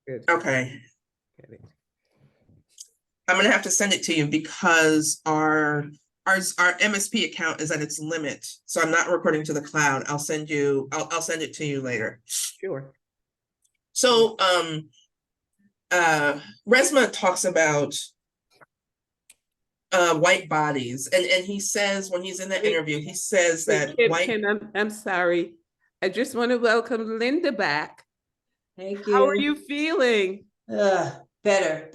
Good. Okay. Get it. I'm gonna have to send it to you because our MSP account is at its limit. So I'm not recording to the cloud. I'll send it to you later. Sure. So Resmaa talks about white bodies, and he says when he's in that interview, he says that I'm sorry. I just want to welcome Linda back. Thank you. How are you feeling? Better.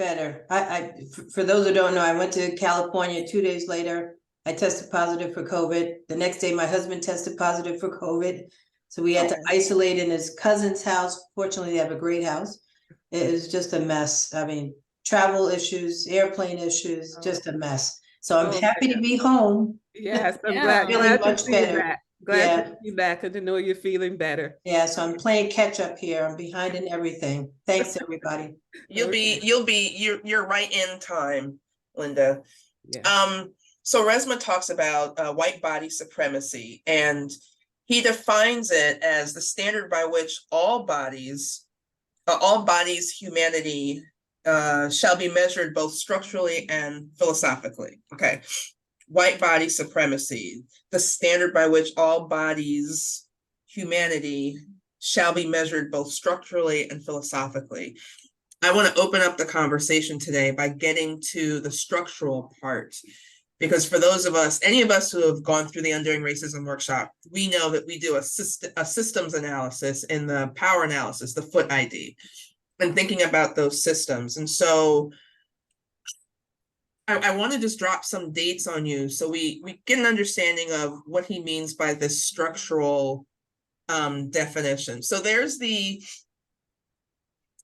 For those who don't know, I went to California 2 days later. I tested positive for COVID. The next day, my husband tested positive for COVID. So we had to isolate in his cousin's house. Fortunately, they have a great house. It was just a mess. I mean, travel issues, airplane issues, just a mess. So I'm happy to be home. Yes, I'm Feeling glad much to see you better. back. Glad to see you back and to know you're feeling better. Yeah, so I'm playing catch up here. I'm behind in everything. Thanks, everybody. You're right in time, Linda. Yeah. So Resmaa talks about white body supremacy, and he defines it as the standard by which all bodies, humanity shall be measured both structurally and philosophically. Okay. White body supremacy, the standard by which all bodies, humanity shall be measured both structurally and philosophically. I want to open up the conversation today by getting to the structural part, because for those of us, any of us who have gone through the Undoing Racism workshop, we know that we do a systems analysis in the power analysis, the foot ID, and thinking about those systems. And so I want to just drop some dates on you so we get an understanding of what he means by this structural definition. So there's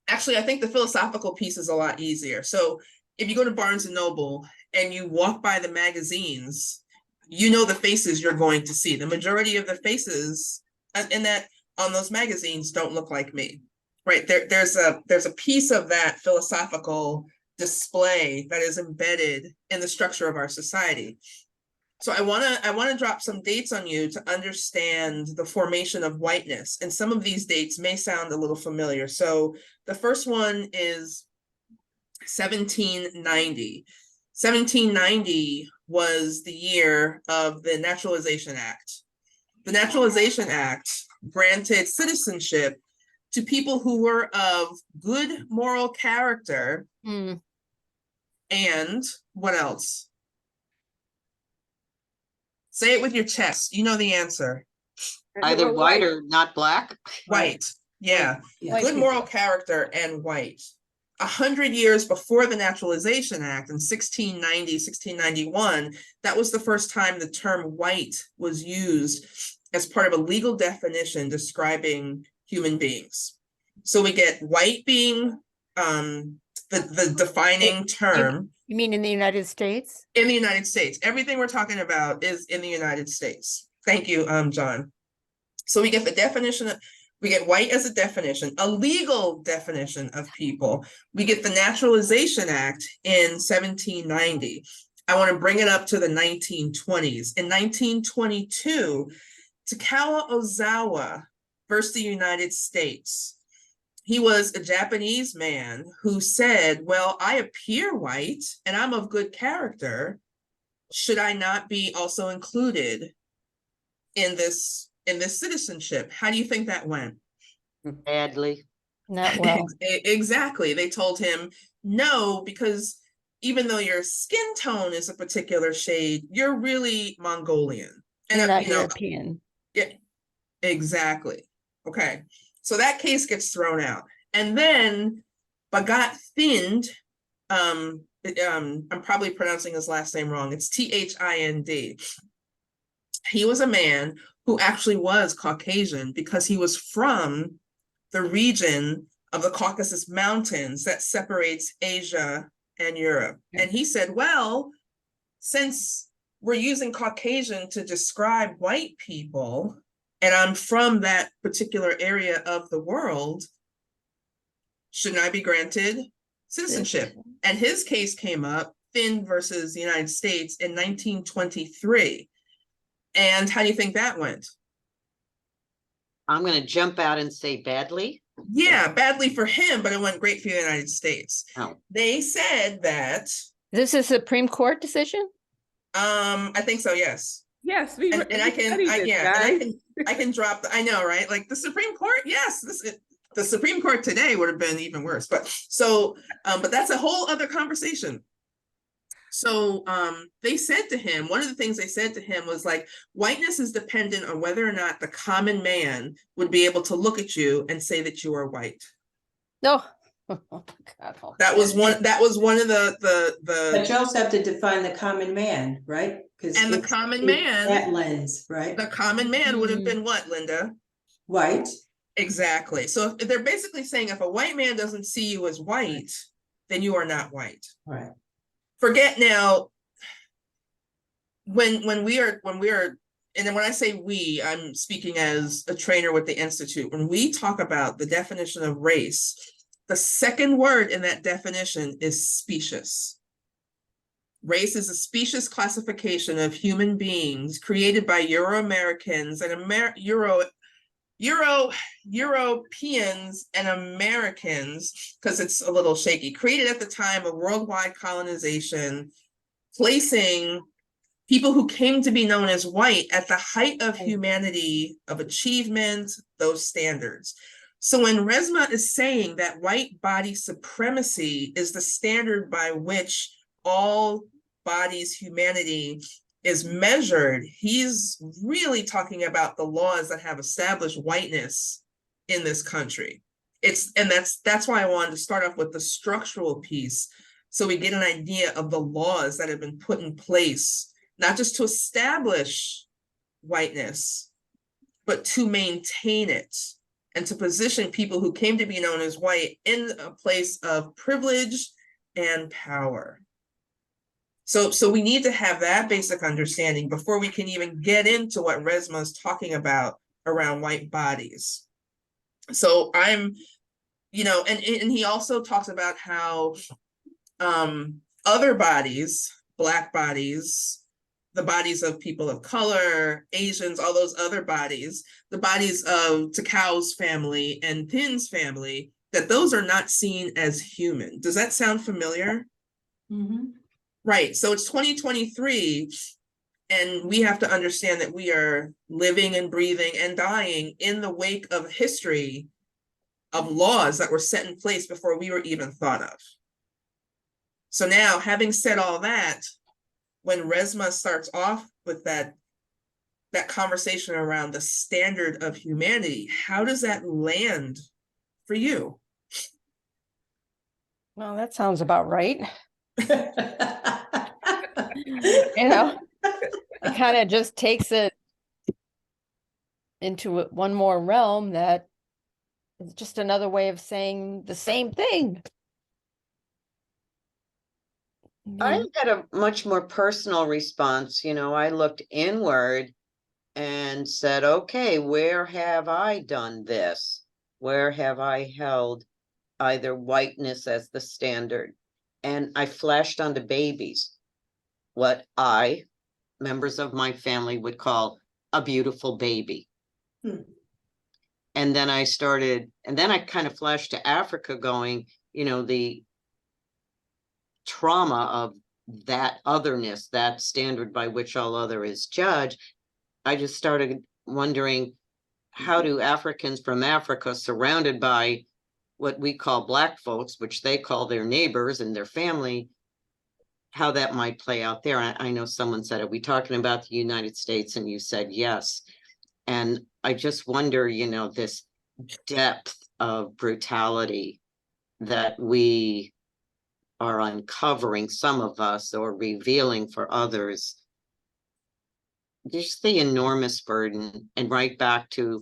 actually, I think the philosophical piece is a lot easier. So if you go to Barnes and Noble and you walk by the magazines, you know the faces you're going to see. The majority of the faces on those magazines don't look like me, right? There's a piece of that philosophical display that is embedded in the structure of our society. So I want to drop some dates on you to understand the formation of whiteness. And some of these dates may sound a little familiar. So the first one is 1790. 1790 was the year of the Naturalization Act. The Naturalization Act granted citizenship to people who were of good moral character. And what else? Say it with your chest. You know the answer. Either white or not black. White. Yeah. Yeah. Good moral character and white. 100 years before the Naturalization Act in 1690, 1691, that was the first time the term white was used as part of a legal definition describing human beings. So we get white being the defining term. You mean in the United States? In the United States. Everything we're talking about is in the United States. Thank you, John. So we get the definition, we get white as a definition, a legal definition of people. We get the Naturalization Act in 1790. I want to bring it up to the 1920s. In 1922, Takao Ozawa versus the United States. He was a Japanese man who said, well, I appear white and I'm of good character. Should I not be also included in this citizenship? How do you think that went? Badly. Not well. Exactly. They told him, no, because even though your skin tone is a particular shade, you're really Mongolian. And You're not European. Yeah, exactly. Okay. So that case gets thrown out. And then Bhagat Thind, I'm probably pronouncing his last name wrong. It's Thind. He was a man who actually was Caucasian because he was from the region of the Caucasus Mountains that separates Asia and Europe. And he said, well, since we're using Caucasian to describe white people, and I'm from that particular area of the world, shouldn't I be granted citizenship? And his case came up, Thind versus the United States, in 1923. And how do you think that went? I'm going to jump out and say badly. Yeah, badly for him, but it went great for the United States. Oh. They said that, This is a Supreme Court decision? I think so, yes. Yes, And I we can, studied this, yeah, and guys. I can drop, I know, right? Like the Supreme Court, yes, the Supreme Court today would have been even worse, but so, but that's a whole other conversation. So they said to him, one of the things they said to him was like, whiteness is dependent on whether or not the common man would be able to look at you and say that you are white. No. Oh, God. That was one of But the you also have to define the common man, right? Because and the common man, that lens, right? the common man would have been what, Linda? White. Exactly. So if they're basically saying if a white man doesn't see you as white, then you are not white. Right. Forget now when we are and then when I say we, I'm speaking as a trainer with the Institute. When we talk about the definition of race, the second word in that definition is specious. Race is a specious classification of human beings created by Euro-Americans and Europeans and Americans, because it's a little shaky, created at the time of worldwide colonization, placing people who came to be known as white at the height of humanity, of achievement, those standards. So when Resmaa is saying that white body supremacy is the standard by which all bodies' humanity is measured, he's really talking about the laws that have established whiteness in this country. That's why I wanted to start off with the structural piece, so we get an idea of the laws that have been put in place, not just to establish whiteness, but to maintain it and to position people who came to be known as white in a place of privilege and power. So we need to have that basic understanding before we can even get into what Resmaa is talking about around white bodies. So I'm, and he also talks about how other bodies, Black bodies, the bodies of people of color, Asians, all those other bodies, the bodies of Takau's family and Pin's family, that those are not seen as human. Does that sound familiar? Mm-hmm. Right. So it's 2023, and we have to understand that we are living and breathing and dying in the wake of history of laws that were set in place before we were even thought of. So now, having said all that, when Resmaa starts off with that conversation around the standard of humanity, how does that land for you? Well, that sounds about right. It kind of just takes it into one more realm that is just another way of saying the same thing. I had a much more personal response. I looked inward and said, okay, where have I done this? Where have I held either whiteness as the standard? And I flashed onto babies, what members of my family would call a beautiful baby. And then I kind of flashed to Africa going, the trauma of that otherness, that standard by which all other is judged. I just started wondering, how do Africans from Africa, surrounded by what we call Black folks, which they call their neighbors and their family, how that might play out there? I know someone said, are we talking about the United States? And you said yes. And I just wonder, this depth of brutality that we are uncovering, some of us, or revealing for others, just the enormous burden. And right back to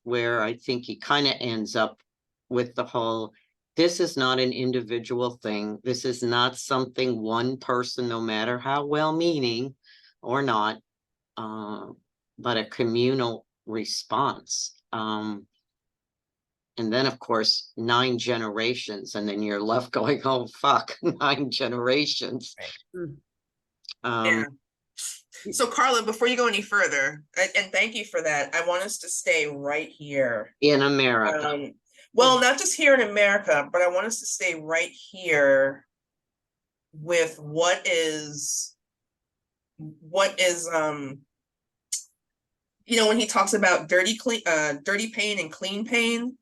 where I think he kind of ends up with the whole, this is not an individual thing. This is not something one person, no matter how well-meaning or not, but a communal response. And then, of course, 9 generations, and then you're left going, oh, fuck, 9 generations. Yeah. So Carla, before you go any further, and thank you for that, I want us to stay right here. In America. Well, not just here in America, but I want us to stay right here with what is when he talks about dirty pain and clean pain,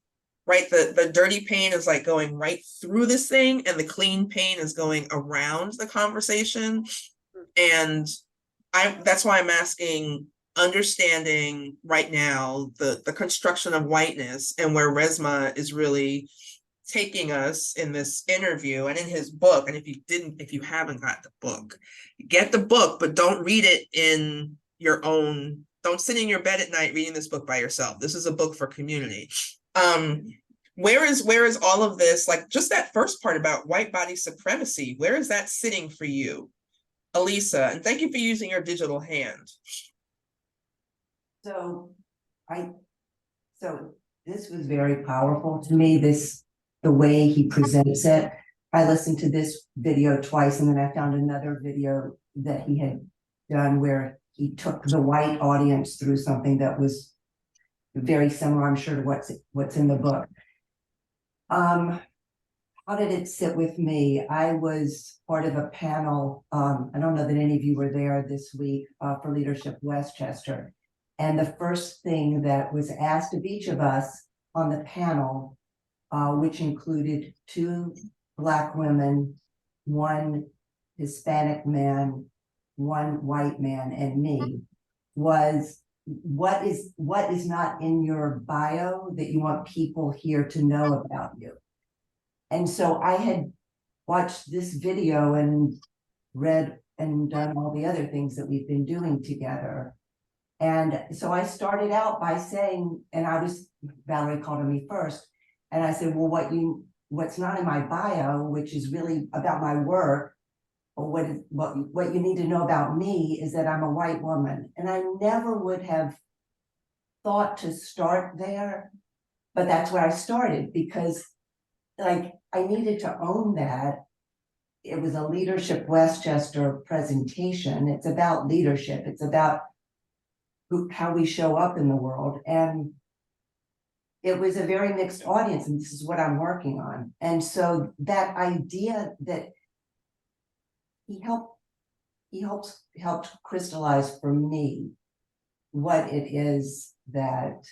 right? The dirty pain is like going right through this thing, and the clean pain is going around the conversation. And that's why I'm asking, understanding right now the construction of whiteness and where Resmaa is really taking us in this interview and in his book. And if you haven't got the book, get the book, but don't read it in your own, don't sit in your bed at night reading this book by yourself. This is a book for community. Where is all of this, like just that first part about white body supremacy, where is that sitting for you, Elisa? And thank you for using your digital hand. So this was very powerful to me, the way he presents it. I listened to this video twice, and then I found another video that he had done where he took the white audience through something that was very similar, I'm sure, to what's in the book. How did it sit with me? I was part of a panel, I don't know that any of you were there this week, for Leadership Westchester. And the first thing that was asked of each of us on the panel, which included 2 Black women, 1 Hispanic man, 1 white man, and me, was what is not in your bio that you want people here to know about you? And so I had watched this video and read and done all the other things that we've been doing together. And so I started out by saying, Valerie called on me first, and I said, well, what's not in my bio, which is really about my work, or what you need to know about me is that I'm a white woman. And I never would have thought to start there, but that's where I started, because like I needed to own that. It was a Leadership Westchester presentation. It's about leadership. It's about how we show up in the world. And it was a very mixed audience, and this is what I'm working on. And so that idea that he helped crystallize for me what it is that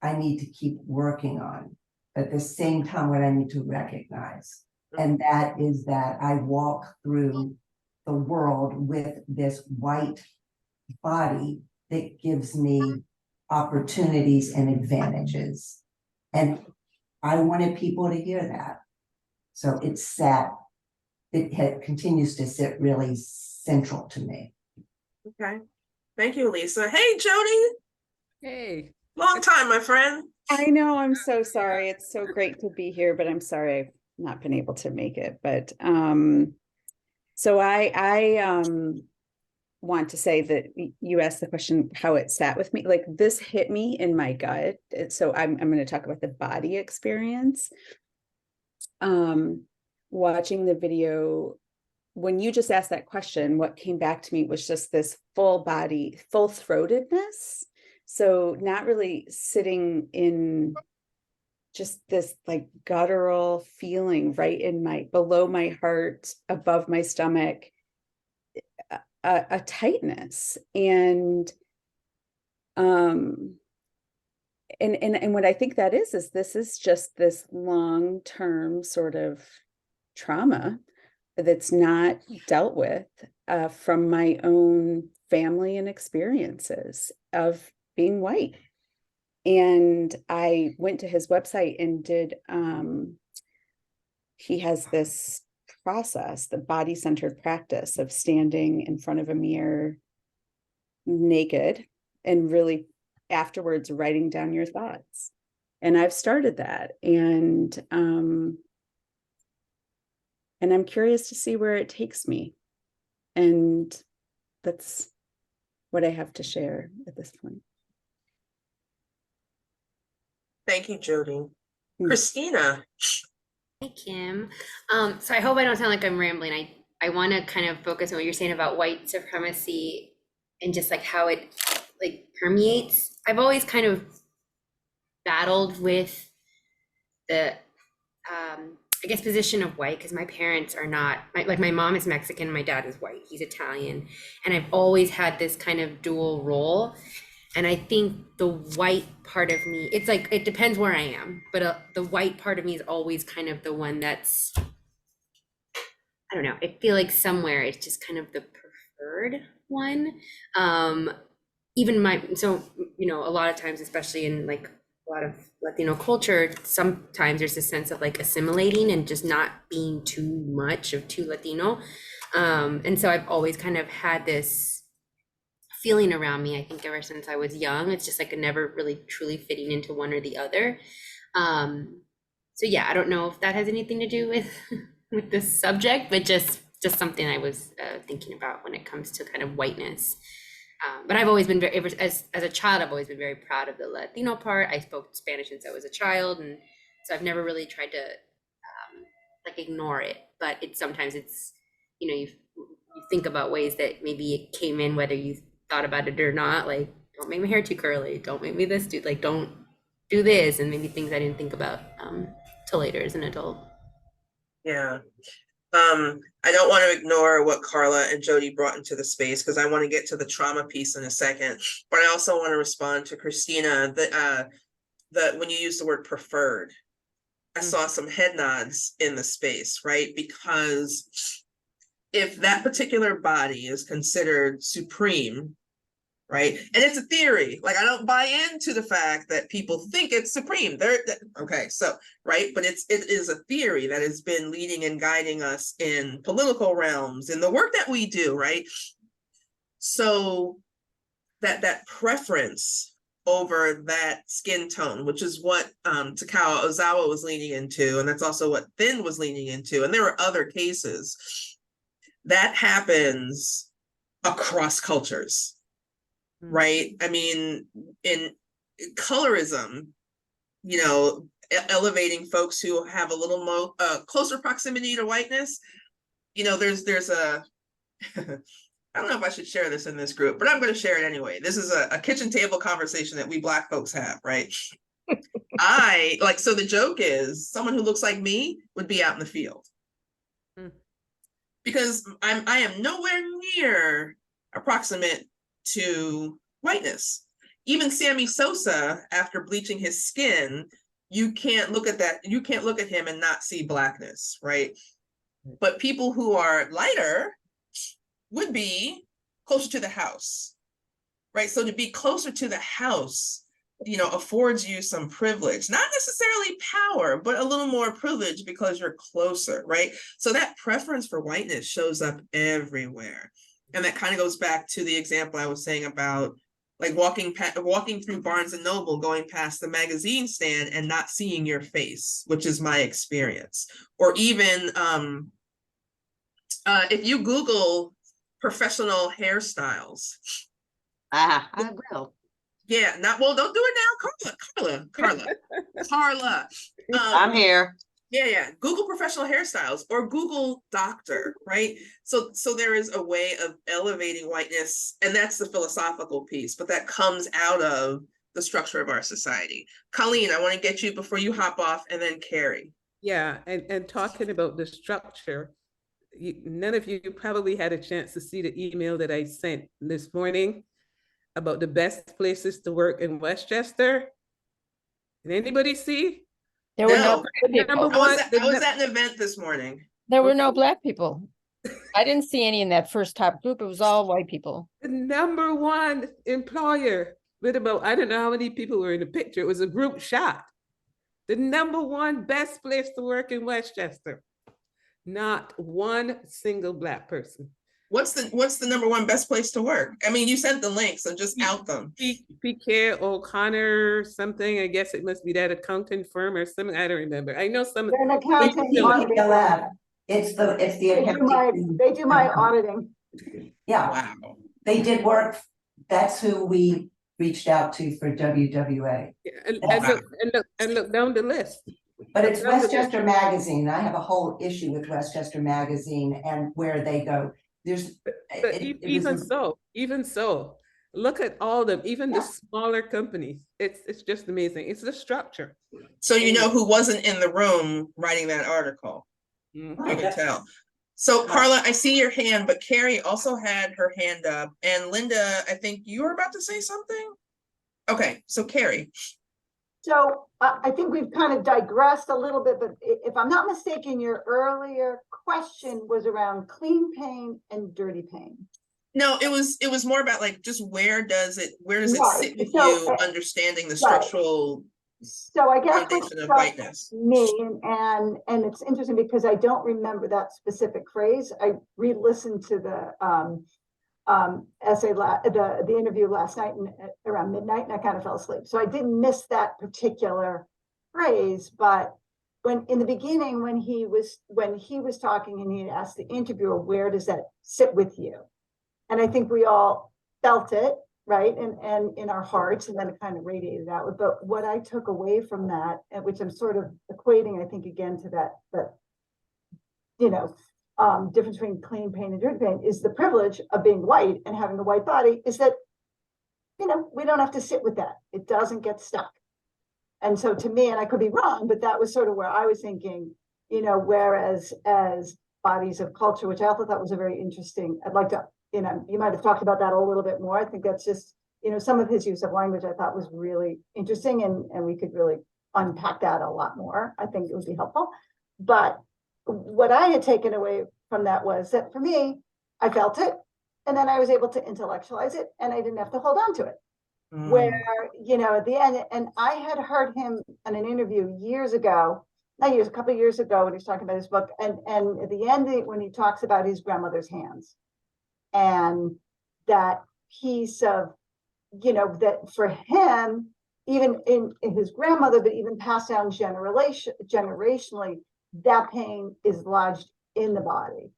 I need to keep working on, at the same time what I need to recognize. And that is that I walk through the world with this white body that gives me opportunities and advantages. And I wanted people to hear that. So it continues to sit really central to me. Okay. Thank you, Lisa. Hey, Jody. Hey. Long time, my friend. I know, I'm so sorry. It's so great to be here, but I'm sorry I've not been able to make it. But so I want to say that you asked the question how it sat with me. Like this hit me in my gut. So I'm going to talk about the body experience. Watching the video, when you just asked that question, what came back to me was just this full body, full throatedness. So not really sitting in just this like guttural feeling right in below my heart, above my stomach, a tightness. And what I think that is this is just this long-term sort of trauma that's not dealt with from my own family and experiences of being white. And I went to his website and did, he has this process, the body-centered practice of standing in front of a mirror naked and really afterwards writing down your thoughts. And I've started that, and I'm curious to see where it takes me. And that's what I have to share at this point. Thank you, Jody. Christina. Hi, Kim. So I hope I don't sound like I'm rambling. I want to kind of focus on what you're saying about white supremacy and just like how it like permeates. I've always kind of battled with the I guess position of white, because my parents are not like, my mom is Mexican, my dad is white, he's Italian, and I've always had this kind of dual role. And I think the white part of me, it's like, it depends where I am, but the white part of me is always kind of the one that's, I don't know, I feel like somewhere it's just kind of the preferred one. Even so, you know, a lot of times, especially in like a lot of Latino culture, sometimes there's a sense of like assimilating and just not being too much of too Latino. And so I've always kind of had this feeling around me, I think ever since I was young. It's just like a never really truly fitting into one or the other. So yeah, I don't know if that has anything to do with with this subject, but just something I was thinking about when it comes to kind of whiteness. But I've always been very, as a child, I've always been very proud of the Latino part. I spoke Spanish since I was a child, and so I've never really tried to like ignore it. But sometimes it's, you know, you think about ways that maybe it came in whether you thought about it or not. Like, don't make my hair too curly. Don't make me this, dude. Like, don't do this, and maybe things I didn't think about till later as an adult. Yeah. I don't want to ignore what Carla and Jody brought into the space, because I want to get to the trauma piece in a second. But I also want to respond to Christina that when you use the word preferred, I saw some head nods in the space, right? Because if that particular body is considered supreme, right? And it's a theory. Like, I don't buy into the fact that people think it's supreme. Okay, so, right, but it is a theory that has been leading and guiding us in political realms, in the work that we do, right? So that preference over that skin tone, which is what Takao Ozawa was leaning into, and that's also what Thin was leaning into, and there were other cases, that happens across cultures. Right? I mean, in colorism, you know, elevating folks who have a little more closer proximity to whiteness, you know, there's a I don't know if I should share this in this group, but I'm going to share it anyway. This is a kitchen table conversation that we Black folks have, right? So the joke is, someone who looks like me would be out in the field. Because I am nowhere near approximate to whiteness. Even Sammy Sosa, after bleaching his skin, you can't look at him and not see Blackness, right? But people who are lighter would be closer to the house, right? So to be closer to the house, you know, affords you some privilege, not necessarily power, but a little more privilege because you're closer, right? So that preference for whiteness shows up everywhere. And that kind of goes back to the example I was saying about like walking through Barnes and Noble, going past the magazine stand and not seeing your face, which is my experience. Or even if you Google professional hairstyles. I will. Yeah, don't do it now, Carla. I'm here. Yeah. Google professional hairstyles or Google doctor, right? So there is a way of elevating whiteness, and that's the philosophical piece, but that comes out of the structure of our society. Colleen, I want to get you before you hop off, and then Carrie. Yeah, and talking about the structure, none of you probably had a chance to see the email that I sent this morning about the best places to work in Westchester. Did anybody see? There were no No. Black people. I was at an event this morning. There were no Black people. I didn't see any in that first top group. It was all white people. The number one employer with about, I don't know how many people were in the picture. It was a group shot. The number one best place to work in Westchester. Not one single Black person. What's the number one best place to work? I mean, you sent the link, so just out them. PK O'Connor something. I guess it must be that accounting firm or something. I don't remember. I know some. They're an accounting firm. It's the They do my auditing. Yeah, Wow. they did work. That's who we reached out to for WWA. And look down the list. But it's Westchester Magazine. I have a whole issue with Westchester Magazine and where they go. Even so, Look at all of them, even the smaller companies. It's just amazing. It's the structure. So you know who wasn't in the room writing that article. Mhm. You can tell. So Carla, I see your hand, but Carrie also had her hand up. And Linda, I think you were about to say something? Okay, so Carrie. So I think we've kind of digressed a little bit, but if I'm not mistaken, your earlier question was around clean pain and dirty pain. No, it was more about like just where does it Right. sit with So, you understanding the structural So I guess what foundation of struck whiteness? me, and it's interesting because I don't remember that specific phrase. I re-listened to the essay, the interview last night and around midnight, and I kind of fell asleep. So I didn't miss that particular phrase, but when in the beginning, when he was talking and he asked the interviewer, where does that sit with you? And I think we all felt it, right? And in our hearts, and then it kind of radiated out. But what I took away from that, and which I'm sort of equating, I think, again to that difference between clean pain and dirty pain, is the privilege of being white and having a white body, is that, we don't have to sit with that. It doesn't get stuck. And so to me, and I could be wrong, but that was sort of where I was thinking, whereas as bodies of culture, which I also thought was a very interesting, I'd like to, you might have talked about that a little bit more. I think that's just, some of his use of language I thought was really interesting, and we could really unpack that a lot more. I think it would be helpful. But what I had taken away from that was that for me, I felt it, and then I was able to intellectualize it, and I didn't have to hold on to it. Where, at the end, and I had heard him in an interview years ago, a couple of years ago, when he was talking about his book, and at the end, when he talks about his grandmother's hands, and that piece of, that for him, even in his grandmother, but even passed down generationally, that pain is lodged in the body,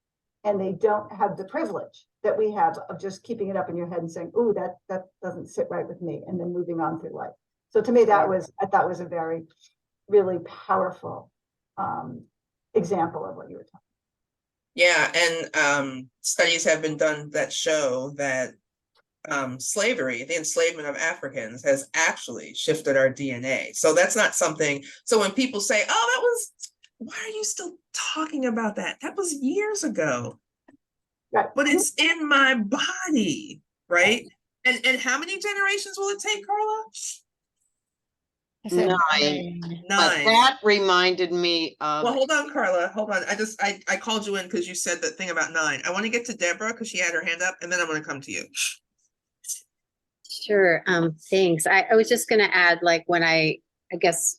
and they don't have the privilege that we have of just keeping it up in your head and saying, "Ooh, that doesn't sit right with me," and then moving on through life. So to me, I thought was a very, really powerful example of what you were talking. Yeah, and studies have been done that show that slavery, the enslavement of Africans, has actually shifted our DNA. So that's not something. So when people say, "Oh, why are you still talking about that? That was years ago." Right. But it's in my body, right? And how many generations will it take, Carla? I said 9. But 9. that reminded me Well, of, hold on, Carla. Hold on. I called you in because you said that thing about 9. I want to get to Deborah because she had her hand up, and then I'm going to come to you. Sure. Thanks. I was just going to add, like, when I guess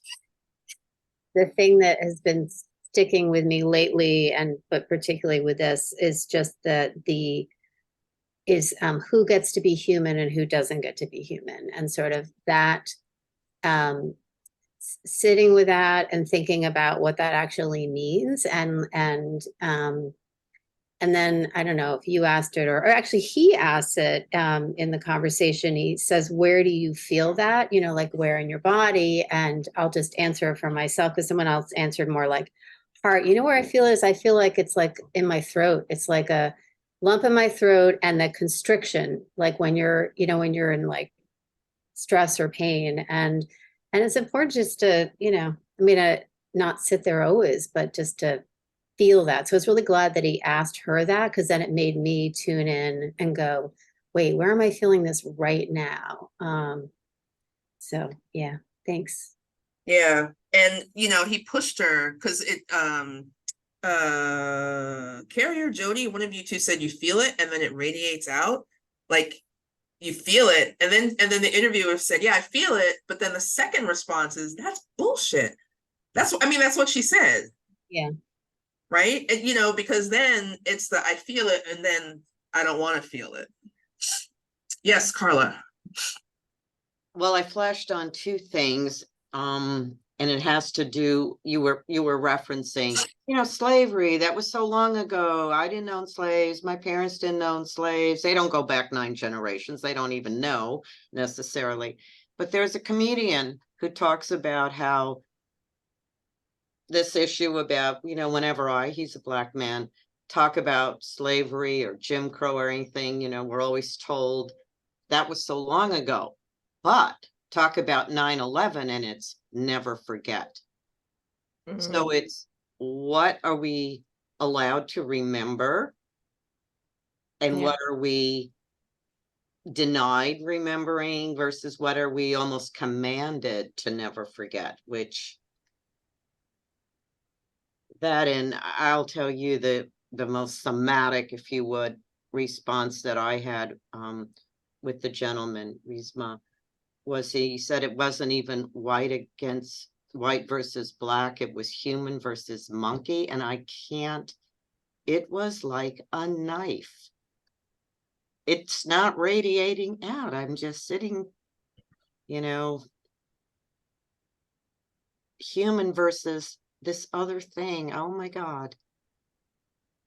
the thing that has been sticking with me lately, but particularly with this, is just who gets to be human and who doesn't get to be human, and sort of that, sitting with that and thinking about what that actually means, and then I don't know if you asked it or actually he asked it in the conversation. He says, "Where do you feel that? Like where in your body?" And I'll just answer for myself because someone else answered more like heart. Where I feel is I feel like it's like in my throat. It's like a lump in my throat, and the constriction, like when you're in like stress or pain, and it's important just to not sit there always, but just to feel that. So I was really glad that he asked her that, because then it made me tune in and go, wait, where am I feeling this right now? So yeah, thanks. Yeah. And he pushed her because Carrie or Jody, one of you two said you feel it and then it radiates out. Like you feel it. And then the interviewer said, "Yeah, I feel it." But then the second response is, "That's bullshit." That's what she said. Yeah. Right. And, because then it's the I feel it and then I don't want to feel it. Yes, Carla. well, I flashed on 2 things. And it has to do, you were referencing, slavery, that was so long ago. I didn't own slaves. My parents didn't own slaves. They don't go back 9 generations. They don't even know necessarily. But there's a comedian who talks about how this issue about, whenever he's a Black man, talk about slavery or Jim Crow or anything, we're always told that was so long ago. But talk about 9/11 and it's never forget. So it's, what are we allowed to remember? And Yeah. what are we denied remembering versus what are we almost commanded to never forget? Which, that, and I'll tell you the most somatic, if you would, response that I had with the gentleman, Resmaa, was he said it wasn't even white versus black, it was human versus monkey. And I can't, it was like a knife. It's not radiating out. I'm just sitting, you know, human versus this other thing. Oh my God.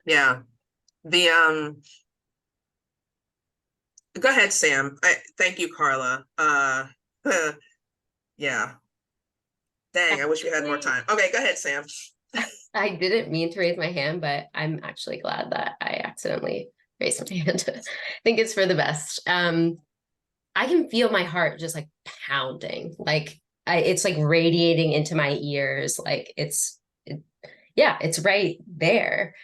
Yeah. The go ahead, Sam. Thank you, Carla. Yeah. Dang, I wish we had more time. Okay, go ahead, Sam. I didn't mean to raise my hand, but I'm actually glad that I accidentally raised my hand. I think it's for the best. I can feel my heart just like pounding, like it's like radiating into my ears. Like yeah, it's right there.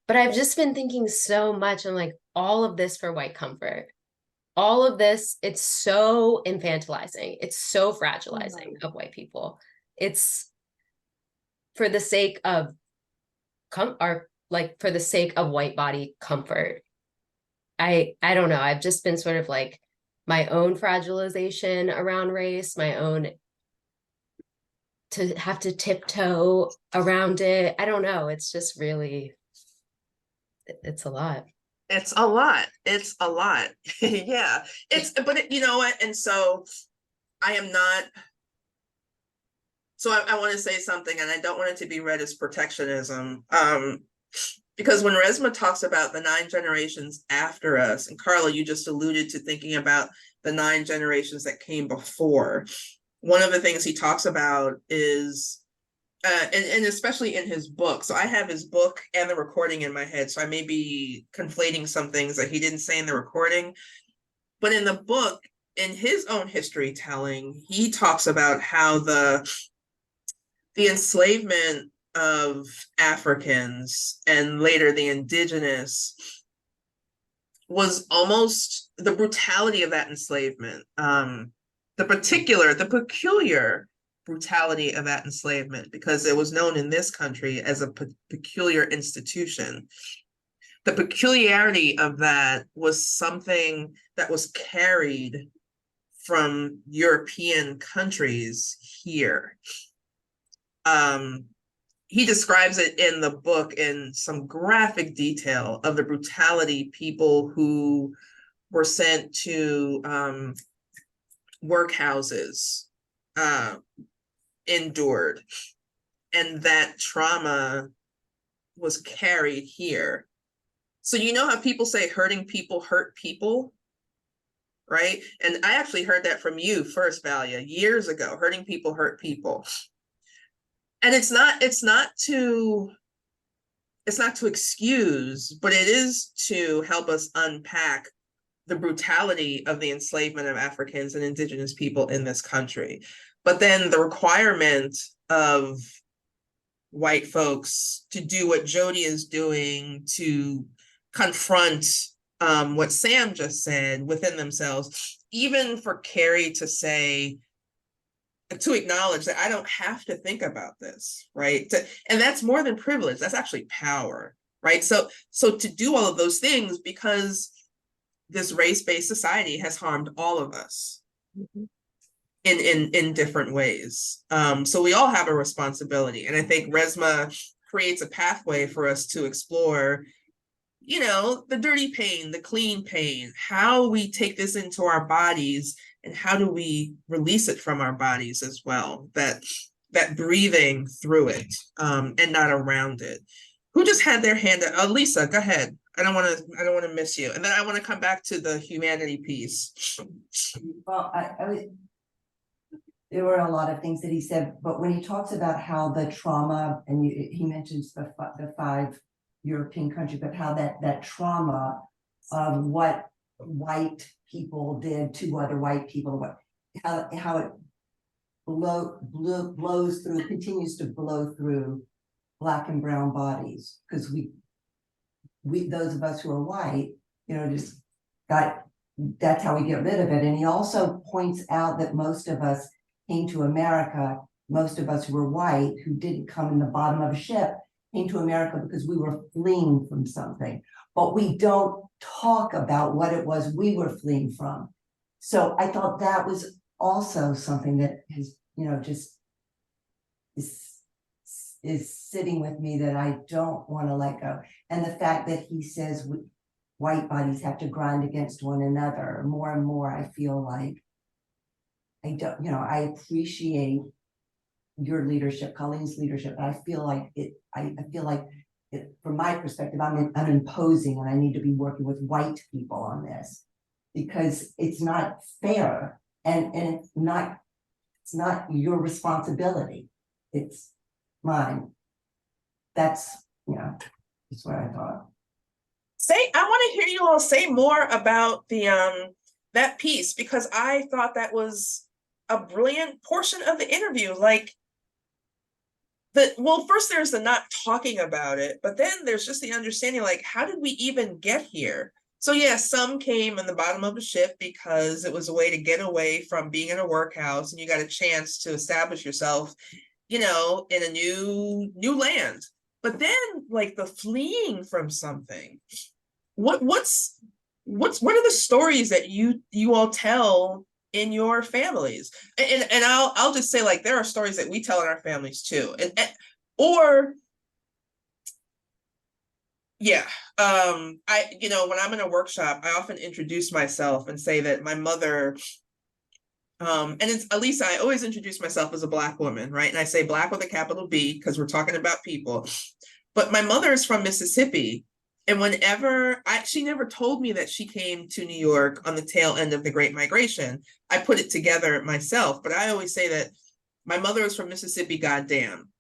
But I've just been thinking so much. I'm like, all of this for white comfort. All of this, it's so infantilizing. It's so fragilizing of white people. It's for the sake of for the sake of white body comfort. I don't know. I've just been sort of like my own fragilization around race, my own to have to tiptoe around it. I don't know. It's just really, it's a lot. It's a lot. It's a lot. Yeah. You know what? And so I am not, so I want to say something, and I don't want it to be read as protectionism. Because when Resmaa talks about the 9 generations after us, and Carla, you just alluded to thinking about the 9 generations that came before, one of the things he talks about is, and especially in his book, so I have his book and the recording in my head, so I may be conflating some things that he didn't say in the recording, but in the book, in his own history telling, he talks about how the enslavement of Africans and later the indigenous was almost the brutality of that enslavement, the peculiar brutality of that enslavement, because it was known in this country as a peculiar institution. The peculiarity of that was something that was carried from European countries here. He describes it in the book in some graphic detail of the brutality people who were sent to workhouses endured, and that trauma was carried here. So you know how people say hurting people hurt people, right? And I actually heard that from you first, Valia, years ago. Hurting people hurt people. And it's not to excuse, but it is to help us unpack the brutality of the enslavement of Africans and indigenous people in this country. But then the requirement of white folks to do what Jody is doing, to confront what Sam just said within themselves, even for Carrie to say, to acknowledge that I don't have to think about this, right? And that's more than privilege, that's actually power, right? So to do all of those things, because this race-based society has harmed all of us in different ways. So we all have a responsibility. And I think Resmaa creates a pathway for us to explore, you know, the dirty pain, the clean pain, how we take this into our bodies, and how do we release it from our bodies as well, that breathing through it, and not around it. Who just had their hand up? Lisa, go ahead. I don't want to miss you. And then I want to come back to the humanity piece. Well, there were a lot of things that he said, but when he talks about how the trauma, and he mentions the 5 European countries, but how that trauma of what white people did to other white people, how it blows through, continues to blow through Black and brown bodies, because we those of us who are white, just that's how we get rid of it. And he also points out that most of us came to America, most of us who were white, who didn't come in the bottom of a ship, came to America because we were fleeing from something, but we don't talk about what it was we were fleeing from. So I thought that was also something that has, just is sitting with me, that I don't want to let go. And the fact that he says white bodies have to grind against one another more and more, I feel like I appreciate your leadership, Colleen's leadership. I feel like from my perspective, I'm imposing, and I need to be working with white people on this, because it's not fair, and it's not your responsibility. It's mine. That's what I thought. I want to hear you all say more about the that piece, because I thought that was a brilliant portion of the interview. Like, first there's the not talking about it, but then there's just the understanding, like, how did we even get here? So yeah, some came in the bottom of the ship because it was a way to get away from being in a workhouse, and you got a chance to establish yourself, in a new land. But then, like, the fleeing from something, what are the stories that you all tell in your families? And I'll just say, like, there are stories that we tell in our families too, when I'm in a workshop, I often introduce myself and say that my mother, and it's, at least I always introduce myself as a Black woman, right? And I say Black with a capital B because we're talking about people. But my mother is from Mississippi, and she never told me that she came to New York on the tail end of the Great Migration. I put it together myself, but I always say that my mother is from Mississippi, goddamn.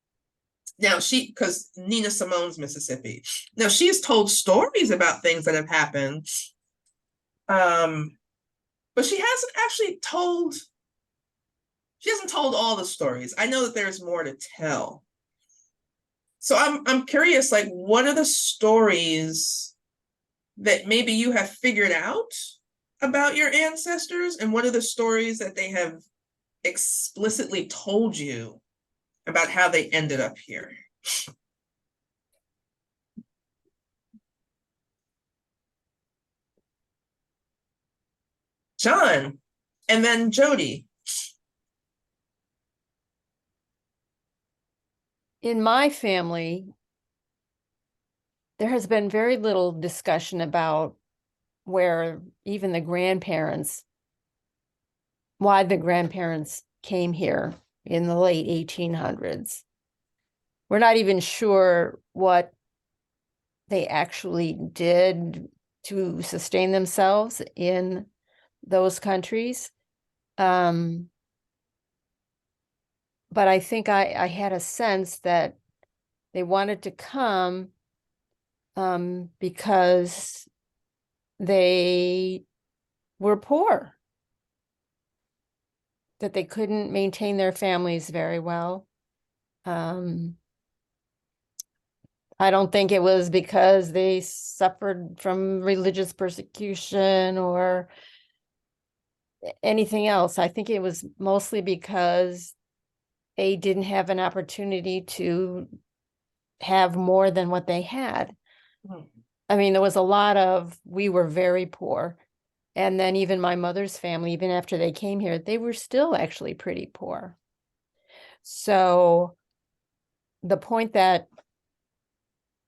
Now because Nina Simone's Mississippi. Now she's told stories about things that have happened, but she hasn't told all the stories. I know that there's more to tell. So I'm curious, like, what are the stories that maybe you have figured out about your ancestors, and what are the stories that they have explicitly told you about how they ended up here? John, and then Jody. In my family, there has been very little discussion about why the grandparents came here in the late 1800s. We're not even sure what they actually did to sustain themselves in those countries. But I think I had a sense that they wanted to come because they were poor, that they couldn't maintain their families very well. I don't think it was because they suffered from religious persecution or anything else. I think it was mostly because they didn't have an opportunity to have more than what they had. I mean, there was a lot of, we were very poor. And then even my mother's family, even after they came here, they were still actually pretty poor. So the point that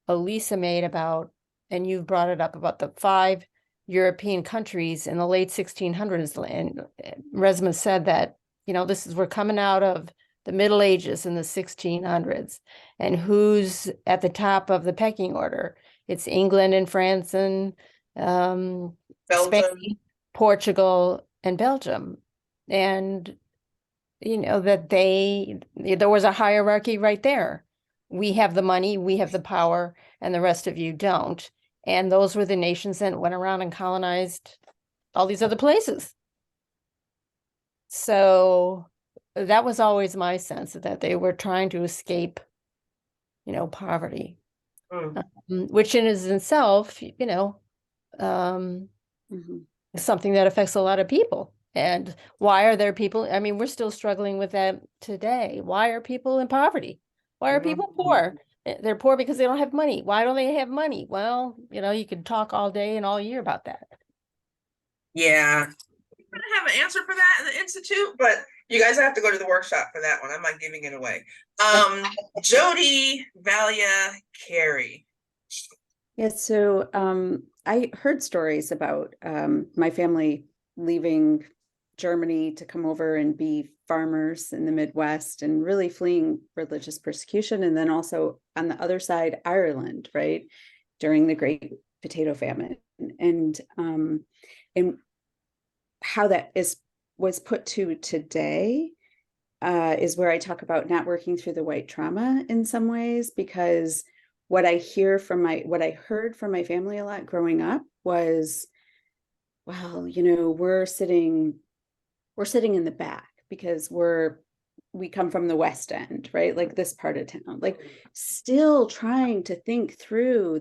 Elisa made about, and you've brought it up, about the 5 European countries in the late 1600s, and Resmaa said that, we're coming out of the Middle Ages in the 1600s, and who's at the top of the pecking order? It's England and France and Spain, Portugal and Belgium. And, that there was a hierarchy right there. We have the money, we have the power, and the rest of you don't. And those were the nations that went around and colonized all these other places. So that was always my sense, that they were trying to escape, poverty, which in itself, is something that affects a lot of people. And why are there people? I mean, we're still struggling with that today. Why are people in poverty? Why are people poor? They're poor because they don't have money. Why don't they have money? Well, you could talk all day and all year about that. Yeah. I'm gonna have an answer for that in the Institute, but you guys have to go to the workshop for that one. I'm not giving it away. Jody, Valia, Carrie. Yeah, so I heard stories about my family leaving Germany to come over and be farmers in the Midwest and really fleeing religious persecution. And then also on the other side, Ireland, right, during the Great Potato Famine. And how that was put to today is where I talk about not working through the white trauma in some ways, because what I heard from my family a lot growing up was, well, we're sitting in the back because we come from the West End, right? Like this part of town, like still trying to think through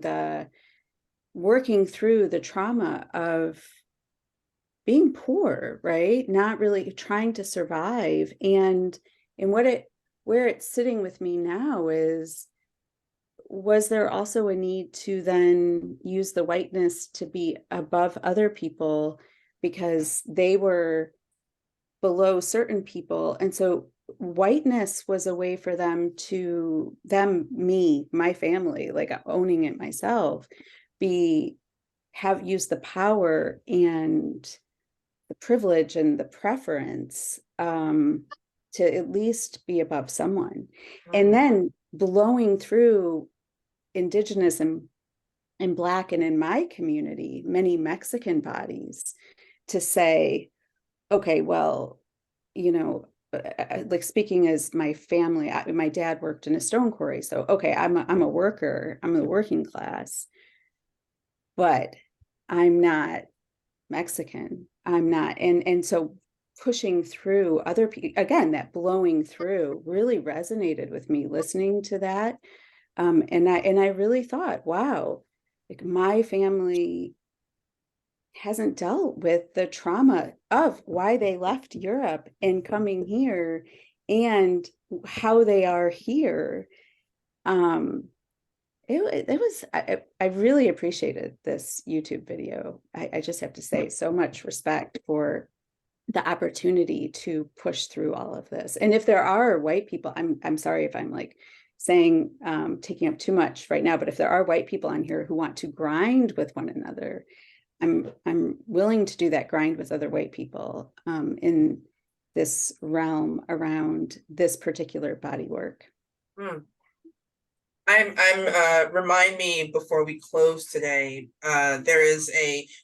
working through the trauma of being poor, right? Not really trying to survive. And where it's sitting with me now is, was there also a need to then use the whiteness to be above other people because they were below certain people? And so whiteness was a way for me, my family, like owning it myself, use the power and the privilege and the preference to at least be above someone. And then blowing through Indigenous and Black, and in my community, many Mexican bodies, to say, okay, well, like speaking as my family, my dad worked in a stone quarry. So, okay, I'm a worker, I'm a working class, but I'm not Mexican. I'm not. And so pushing through other people, again, that blowing through really resonated with me, listening to that. And I really thought, wow, like my family hasn't dealt with the trauma of why they left Europe and coming here and how they are here. I really appreciated this YouTube video. I just have to say, so much respect for the opportunity to push through all of this. And if there are white people, I'm sorry if I'm like saying, taking up too much right now, but if there are white people on here who want to grind with one another, I'm willing to do that grind with other white people in this realm around this particular body work. Remind me before we close today, there is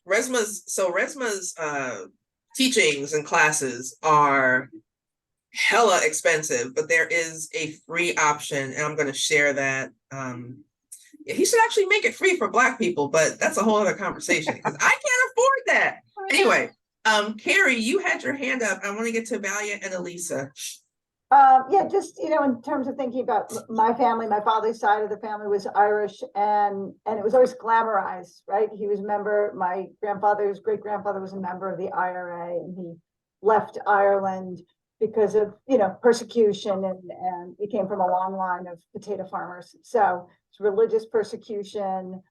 Resmaa's teachings and classes are hella expensive, but there is a free option, and I'm going to share that. He should actually make it free for Black people, but that's a whole other conversation because I can't afford that. Anyway, Carrie, you had your hand up. I want to get to Valia and Elisa. Yeah, just, in terms of thinking about my family, my father's side of the family was Irish, and it was always glamorized, right? He was a member, my grandfather's great-grandfather was a member of the IRA, and he left Ireland because of, persecution, and he came from a long line of potato farmers. So it's religious persecution,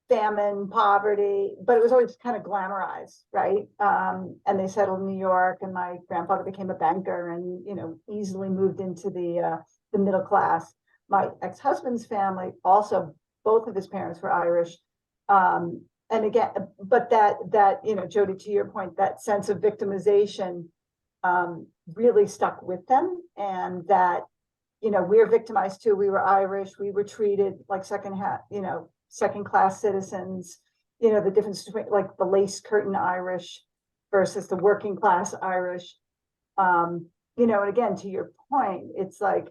famine, poverty, but it was always kind of glamorized, right? And they settled in New York, and my grandfather became a banker and, easily moved into the middle class. My ex-husband's family, also, both of his parents were Irish. And again, but that, Jody, to your point, that sense of victimization really stuck with them, and that, we're victimized too. We were Irish, we were treated like second-class citizens, the difference between like the lace curtain Irish versus the working class Irish. And again, to your point, it's like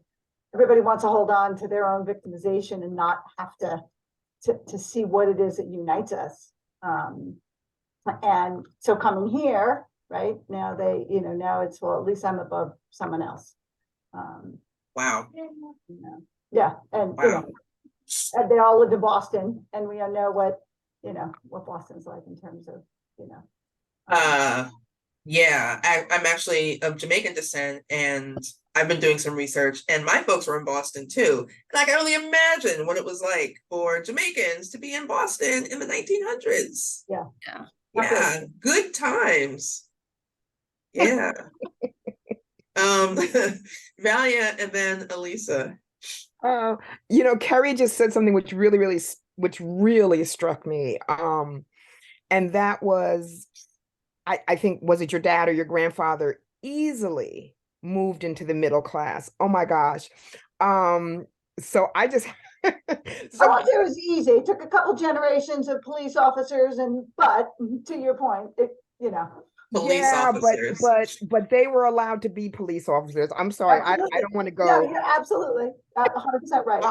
everybody wants to hold on to their own victimization and not have to see what it is that unites us. And so coming here, right, now they, now it's, well, at least I'm above someone else. Wow. Yeah, and, Wow. and they all live in Boston, and we all know what Boston's like in terms of, Yeah, I'm actually of Jamaican descent, and I've been doing some research, and my folks were in Boston too. And I can only imagine what it was like for Jamaicans to be in Boston in the 1900s. Yeah. Yeah, good times. Yeah. Valia and then Elisa. Kerry just said something which really struck me. And that was, I think, was it your dad or your grandfather easily moved into the middle class? Oh my gosh. So I just it was easy. It took a couple generations of police officers, but to your point, Police officers. but they were allowed to be police officers. I'm sorry, I don't want to go. No, you're absolutely 100% right.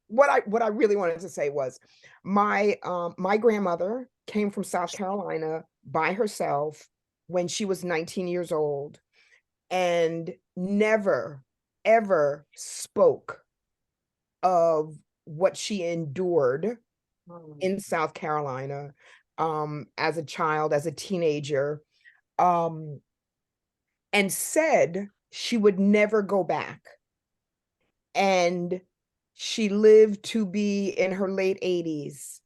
What I really wanted to say was my grandmother came from South Carolina by herself when she was 19 years old and never ever spoke of what she endured in South Carolina as a child, as a teenager, and said she would never go back. And she lived to be in her late 80s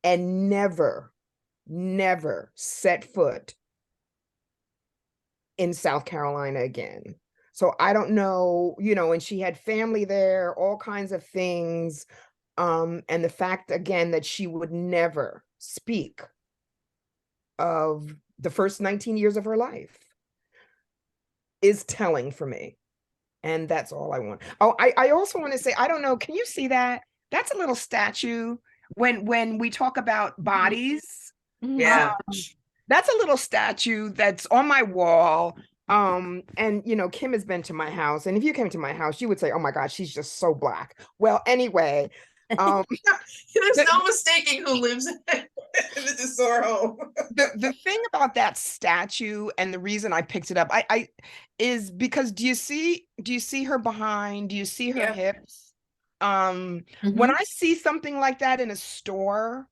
and never set foot in South Carolina again. So I don't know, and she had family there, all kinds of things. And the fact, again, that she would never speak of the first 19 years of her life is telling for me. And that's all I want. Oh, I also want to say, I don't know, can you see that? That's a little statue when we talk about bodies. Yeah. That's a little statue that's on my wall. And Kim has been to my house, and if you came to my house, you would say, oh my God, she's just so Black. Well, anyway, there's no mistaking who lives in the Desor home. The thing about that statue, and the reason I picked it up, I is because do you see her behind? Do you see her hips? When I see something like that in a store,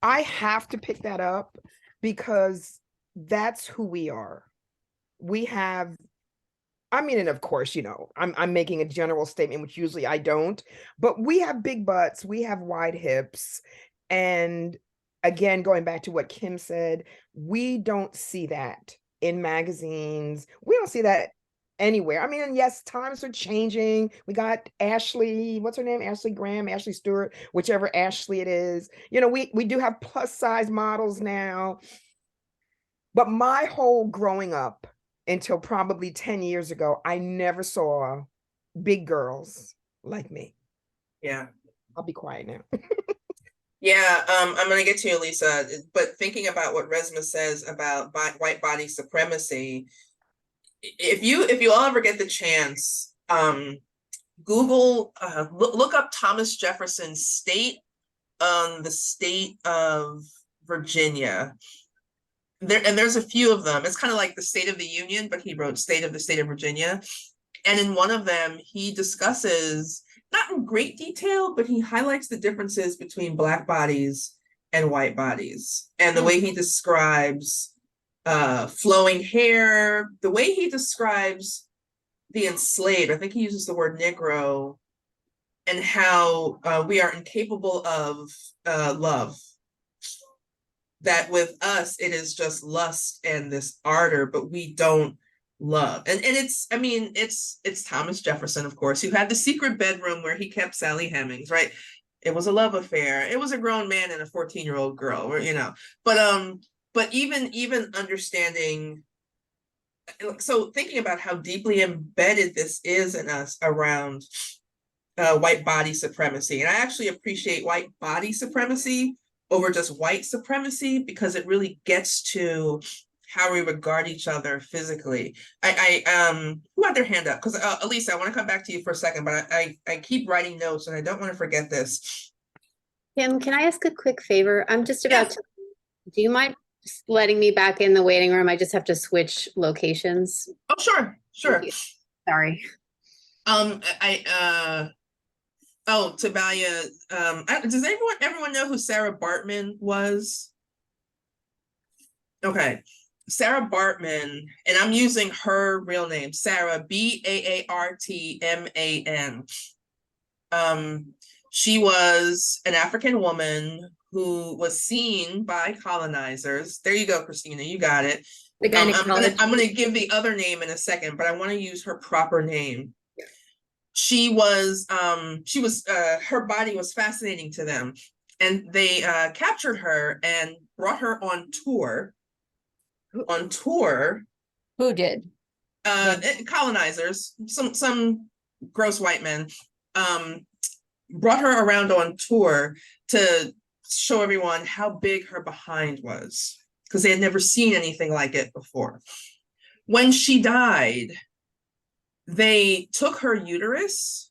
I have to pick that up because that's who we are. We have, and of course, I'm making a general statement, which usually I don't, but we have big butts, we have wide hips. And again, going back to what Kim said, we don't see that in magazines. We don't see that anywhere. And yes, times are changing. We got Ashley, what's her name? Ashley Graham, Ashley Stewart, whichever Ashley it is. We do have plus size models now. But my whole growing up until probably 10 years ago, I never saw big girls like me. Yeah. I'll be quiet now. Yeah, I'm going to get to you, Lisa, but thinking about what Resmaa says about white body supremacy, if you all ever get the chance, Google, look up Thomas Jefferson's state on the state of Virginia. There's a few of them. It's kind of like the State of the Union, but he wrote State of the State of Virginia. And in one of them, he discusses, not in great detail, but he highlights the differences between Black bodies and white bodies. And the way he describes flowing hair, the way he describes the enslaved, I think he uses the word Negro, and how we are incapable of love. That with us, it is just lust and this ardor, but we don't love. And it's Thomas Jefferson, of course, who had the secret bedroom where he kept Sally Hemings, right? It was a love affair. It was a grown man and a 14-year-old girl, but even understanding, so thinking about how deeply embedded this is in us around white body supremacy. And I actually appreciate white body supremacy over just white supremacy, because it really gets to how we regard each other physically. Who had their hand up? Because Elisa, I want to come back to you for a second, but I keep writing notes and I don't want to forget this. Kim, can I ask a quick favor? I'm just about to, do you mind letting me back in the waiting room. I just have to switch locations. Oh, sure, sure. Sorry. Oh, Tabalia, does everyone know who Sarah Bartman was? Okay. Sarah Bartman, and I'm using her real name, Sarah, Baartman. She was an African woman who was seen by colonizers. There you go, Christina, you got it. The I'm gonna give the other name in a second, but I want to use her proper name. She was her body was fascinating to them, and they captured her and brought her on tour. Who did? Colonizers, some gross white men, brought her around on tour to show everyone how big her behind was, because they had never seen anything like it before. When she died, they took her uterus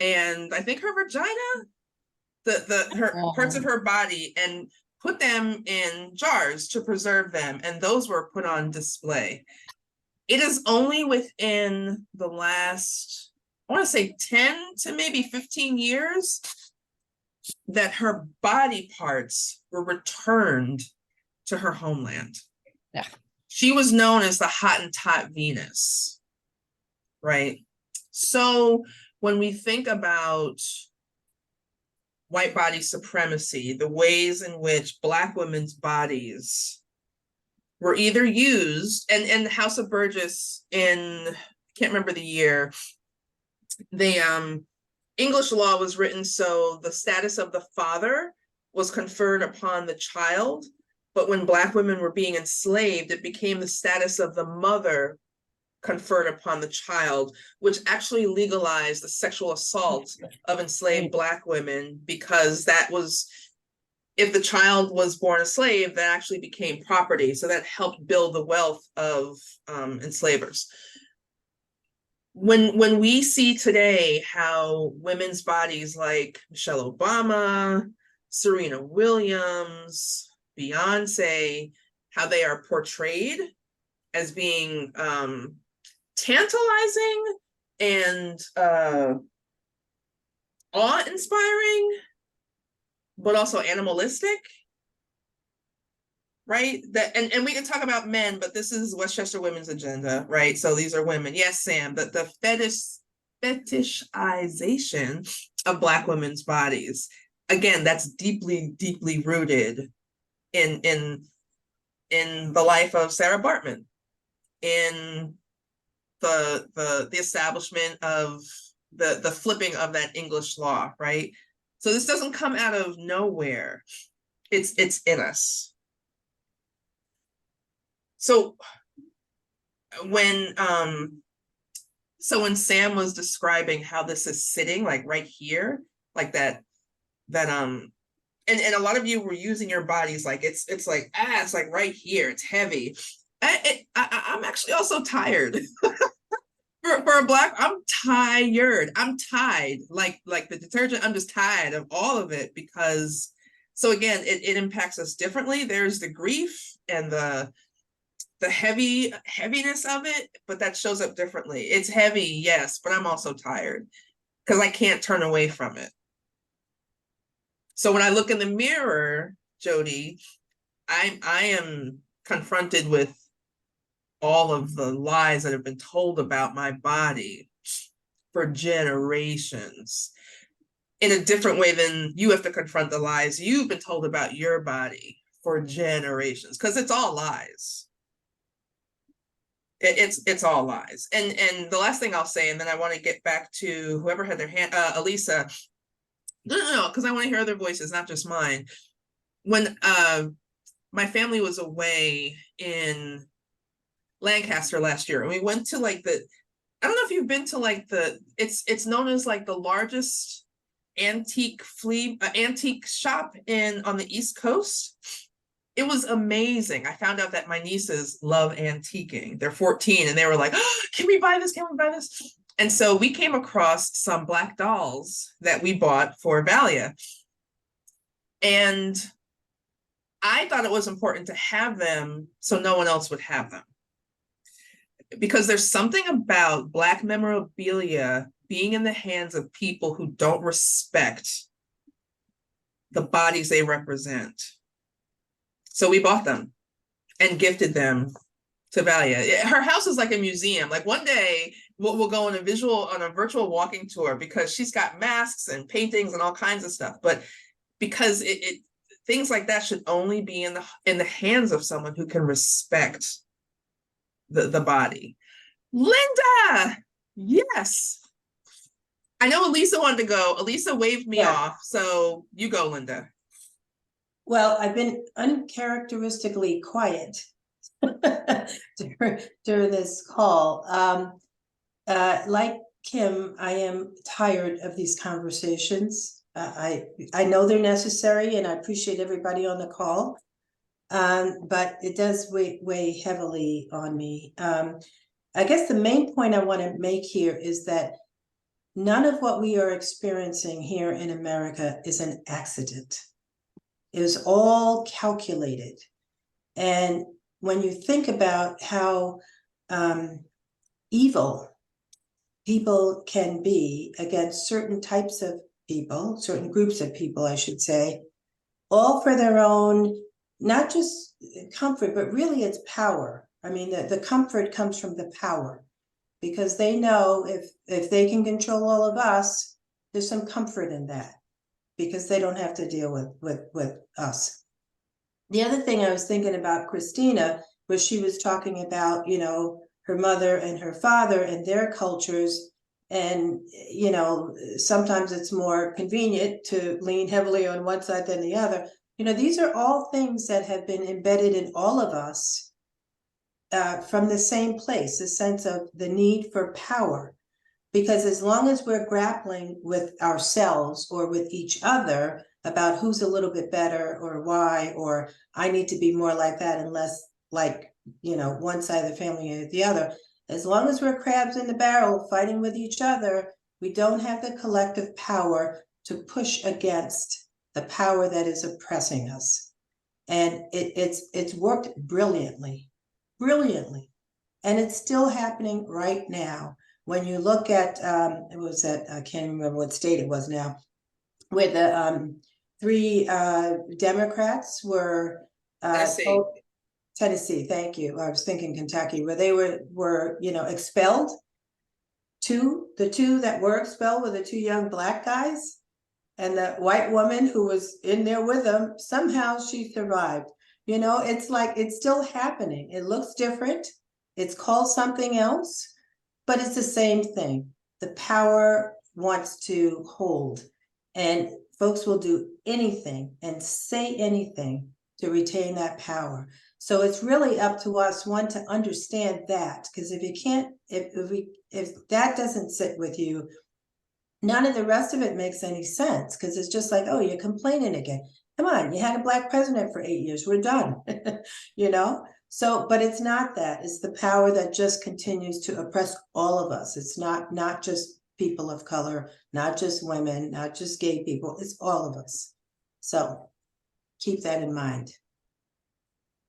and I think her vagina, her parts of her body, and put them in jars to preserve them, and those were put on display. It is only within the last, I want to say 10 to maybe 15 years that her body parts were returned to her homeland. Yeah. She was known as the Hottentot Venus, right? So when we think about white body supremacy, the ways in which Black women's bodies were either used, and House of Burgess in, can't remember the year, the English law was written so the status of the father was conferred upon the child, but when Black women were being enslaved, it became the status of the mother conferred upon the child, which actually legalized the sexual assault of enslaved Black women, because that was, if the child was born a slave, that actually became property. So that helped build the wealth of enslavers. When we see today how women's bodies like Michelle Obama, Serena Williams, Beyonce, how they are portrayed as being tantalizing and awe-inspiring, but also animalistic, right? That and we can talk about men, but this is Westchester Women's Agenda, right? So these are women. Yes, Sam, but the fetishization of Black women's bodies, again, that's deeply, deeply rooted in the life of Sarah Bartman, in the establishment of the flipping of that English law, right? So this doesn't come out of nowhere. It's in us. So when Sam was describing how this is sitting, like right here, like that and a lot of you were using your bodies like it's like, it's like right here, it's heavy. I'm actually also tired. For a Black, I'm tired. I'm tired. Like the detergent, I'm just tired of all of it, because, so again, it impacts us differently. There's the grief and the heaviness of it, but that shows up differently. It's heavy, yes, but I'm also tired because I can't turn away from it. So when I look in the mirror, Jody, I am confronted with all of the lies that have been told about my body for generations, in a different way than you have to confront the lies you've been told about your body for generations, because it's all lies. It's all lies. And the last thing I'll say, and then I want to get back to whoever had their hand, Elisa. No, because I want to hear other voices, not just mine. When my family was away in Lancaster last year, and we went to like I don't know if you've been to like it's known as like the largest antique shop on the East Coast. It was amazing. I found out that my nieces love antiquing. They're 14 and they were like, oh, can we buy this? Can we buy this? And so we came across some Black dolls that we bought for Valia. And I thought it was important to have them so no one else would have them. Because there's something about Black memorabilia being in the hands of people who don't respect the bodies they represent. So we bought them and gifted them to Valia. Her house is like a museum. Like one day we'll go on a virtual walking tour, because she's got masks and paintings and all kinds of stuff. But because things like that should only be in the hands of someone who can respect the body. Linda, yes. I know Elisa wanted to go. Elisa waved me off, so you go, Linda. Well, I've been uncharacteristically quiet during this call. Like Kim, I am tired of these conversations. I know they're necessary, and I appreciate everybody on the call, but it does weigh heavily on me. I guess the main point I want to make here is that none of what we are experiencing here in America is an accident. It was all calculated. And when you think about how evil people can be against certain types of people, certain groups of people, I should say, all for their own, not just comfort, but really it's power. I mean, the comfort comes from the power, because they know if they can control all of us, there's some comfort in that, because they don't have to deal with us. The other thing I was thinking about Christina was she was talking about, you know, her mother and her father and their cultures. And, you know, sometimes it's more convenient to lean heavily on one side than the other. You know, these are all things that have been embedded in all of us from the same place, a sense of the need for power. Because as long as we're grappling with ourselves or with each other about who's a little bit better or why, or I need to be more like that and less like, you know, one side of the family or the other, as long as we're crabs in the barrel fighting with each other, we don't have the collective power to push against the power that is oppressing us. And it's worked brilliantly. And it's still happening right now. When you look at, it was at, I can't remember what state it was now, where the 3 Democrats were Tennessee, thank you. I was thinking Kentucky, where they were you know, expelled. The two that were expelled were the 2 young Black guys, and the white woman who was in there with them, somehow she survived. You know, it's like, it's still happening. It looks different. It's called something else, but it's the same thing. The power wants to hold, and folks will do anything and say anything to retain that power. So it's really up to us, one, to understand that, because if you can't, if that doesn't sit with you, none of the rest of it makes any sense, because it's just like, oh, you're complaining again. Come on, you had a Black president for 8 years, we're done, you know? So, but it's not that, it's the power that just continues to oppress all of us. It's not just people of color, not just women, not just gay people, it's all of us. So keep that in mind.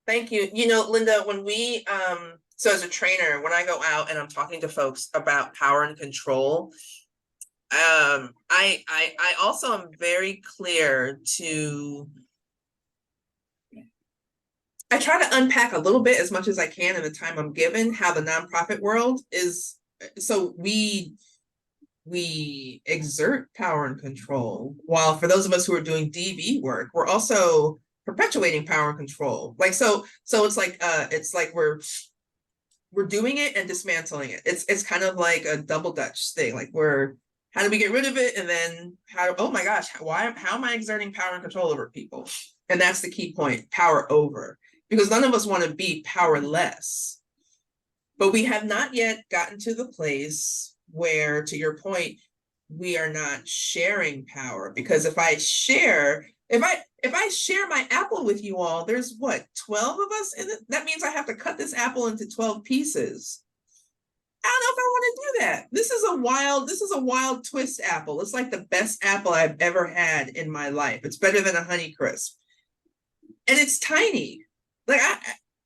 Thank you. You know, Linda, when we, so as a trainer, when I go out and I'm talking to folks about power and control, I also am very clear to, I try to unpack a little bit as much as I can in the time I'm given, how the nonprofit world is. So we exert power and control, while for those of us who are doing DV work, we're also perpetuating power and control. Like, so it's like we're doing it and dismantling it. It's kind of like a double Dutch thing. Like, how do we get rid of it? And then oh my gosh, how am I exerting power and control over people? And that's the key point, power over, because none of us want to be powerless. But we have not yet gotten to the place where, to your point, we are not sharing power. Because if I share my apple with you all, there's what, 12 of us in it? That means I have to cut this apple into 12 pieces. I don't know if I want to do that. This is a wild twist apple. It's like the best apple I've ever had in my life. It's better than a Honeycrisp. and it's tiny. Like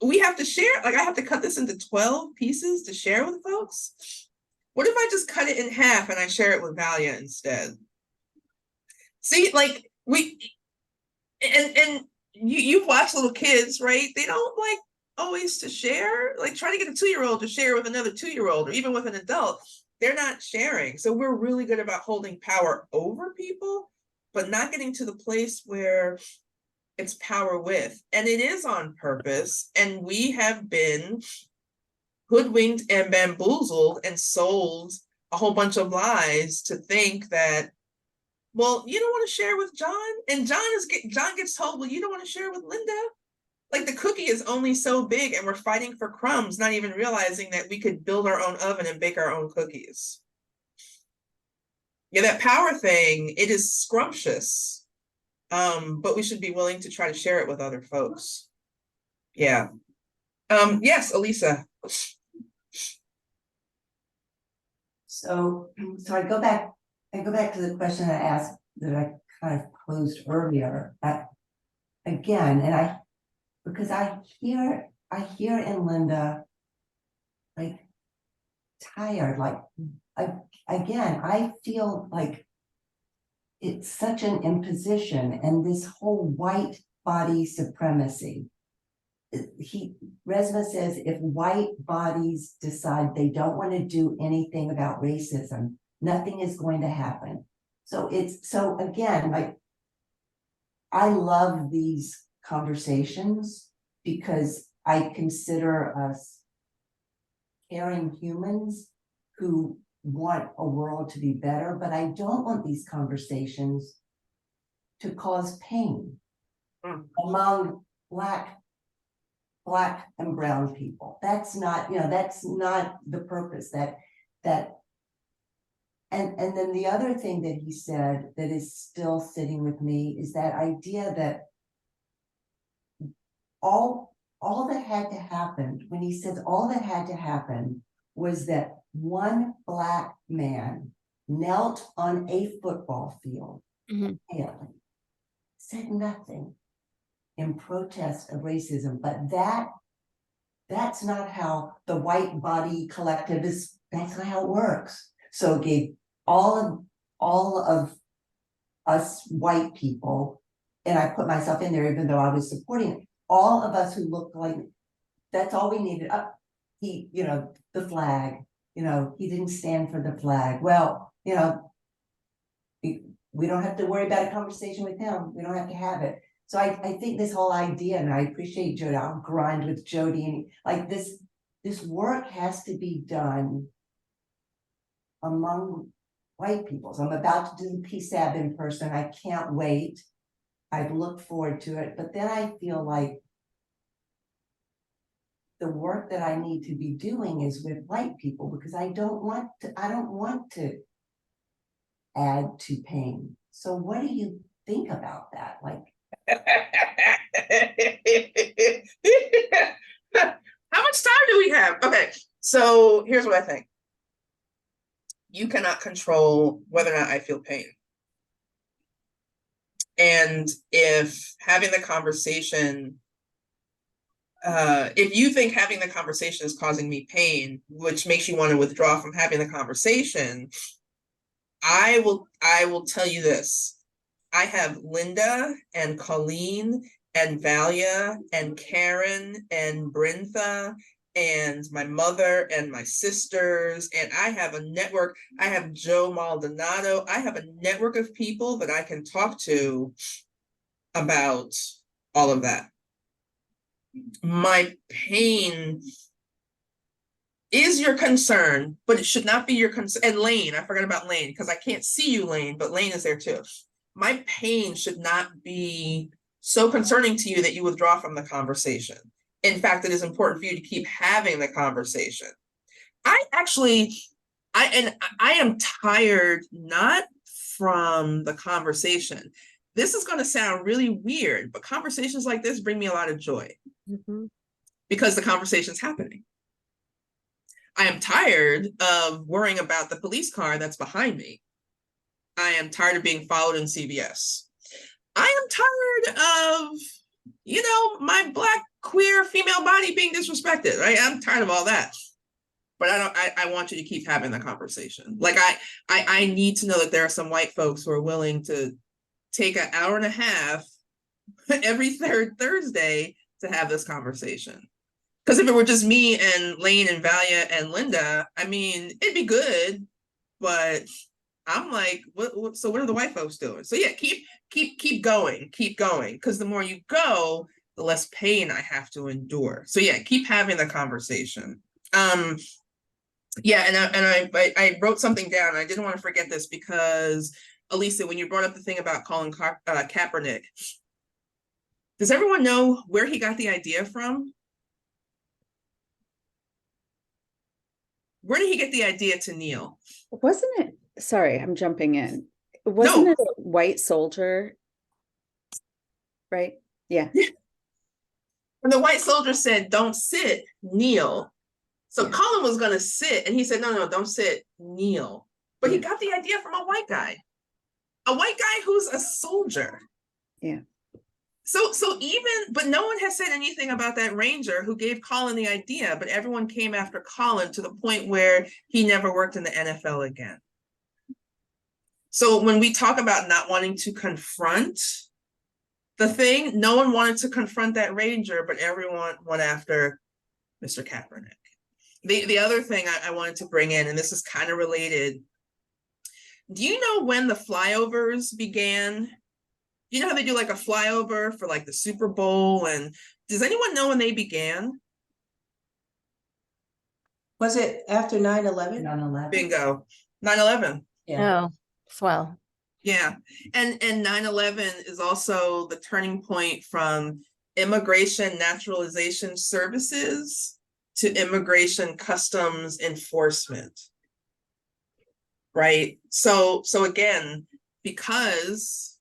we have to share, like I have to cut this into 12 pieces to share with folks. What if I just cut it in half and I share it with Valia instead? See, like and you've watched little kids, right? They don't like always to share, like trying to get a 2-year-old to share with another 2-year-old or even with an adult. They're not sharing. So we're really good about holding power over people, but not getting to the place where it's power with. And it is on purpose. And we have been hoodwinked and bamboozled and sold a whole bunch of lies to think that, well, you don't want to share with John, and John gets told, well, you don't want to share with Linda. Like the cookie is only so big, and we're fighting for crumbs, not even realizing that we could build our own oven and bake our own cookies. Yeah, that power thing, it is scrumptious, but we should be willing to try to share it with other folks. Yeah. Yes, Elisa. So I go back to the question I asked that I kind of posed earlier. Again, and because I hear in Linda, like tired, like again, I feel like it's such an imposition, and this whole white body supremacy. Resmaa says if white bodies decide they don't want to do anything about racism, nothing is going to happen. So again, like I love these conversations because I consider us caring humans who want a world to be better, but I don't want these conversations to cause pain among Black and brown people. That's not, that's not the purpose. And then the other thing that he said that is still sitting with me is that idea that all that had to happen, when he says all that had to happen was that one Black man knelt on a football field, said nothing in protest of racism, but that's not how the white body collective is. That's not how it works. So it gave all of us white people, and I put myself in there even though I was supporting it, all of us who looked like, that's all we needed. He, the flag, he didn't stand for the flag. Well, we don't have to worry about a conversation with him. We don't have to have it. So I think this whole idea, and I appreciate Jody, I'll grind with Jody, and like this work has to be done among white people. So I'm about to do the PSAB in person. I can't wait. I've looked forward to it, but then I feel like the work that I need to be doing is with white people, because I don't want to add to pain. So what do you think about that? Like, how much time do we have? Okay, so here's what I think. You cannot control whether or not I feel pain. And if having the conversation, if you think having the conversation is causing me pain, which makes you want to withdraw from having the conversation, I will tell you this. I have Linda and Colleen and Valia and Karen and Brintha and my mother and my sisters, and I have a network. I have Joe Maldonado. I have a network of people that I can talk to about all of that. My pain is your concern, but it should not be your concern. And Lane, I forgot about Lane because I can't see you, Lane, but Lane is there too. My pain should not be so concerning to you that you withdraw from the conversation. In fact, it is important for you to keep having the conversation. I am tired, not from the conversation. This is going to sound really weird, but conversations like this bring me a lot of joy because the conversation's happening. I am tired of worrying about the police car that's behind me. I am tired of being followed in CVS. I am tired of, my Black queer female body being disrespected, right? I'm tired of all that. But I want you to keep having the conversation. Like I need to know that there are some white folks who are willing to take an hour and a half every third Thursday to have this conversation. Because if it were just me and Lane and Valia and Linda, I mean, it'd be good, but I'm like, so what are the white folks doing? So yeah, keep going. Because the more you go, the less pain I have to endure. So yeah, keep having the conversation. Yeah, and I wrote something down. I didn't want to forget this because Elisa, when you brought up the thing about Colin Kaepernick, does everyone know where he got the idea from? Where did he get the idea to kneel? Wasn't it? Sorry, I'm jumping in. Wasn't it a white soldier? Right? Yeah. And the white soldier said, "Don't sit, kneel." So Colin was going to sit, and he said, no, don't sit, kneel. But he got the idea from a white guy who's a soldier. Yeah. So but no one has said anything about that ranger who gave Colin the idea, but everyone came after Colin to the point where he never worked in the NFL again. So when we talk about not wanting to confront the thing, no one wanted to confront that ranger, but everyone went after Mr. Kaepernick. The other thing I wanted to bring in, and this is kind of related. Do you know when the flyovers began? You know how they do like a flyover for like the Super Bowl? And does anyone know when they began? Was it after 9/11? 9/11. Bingo. 9/11. Yeah. Oh, swell. Yeah. And 9/11 is also the turning point from immigration naturalization services to immigration customs enforcement. Right? So again, because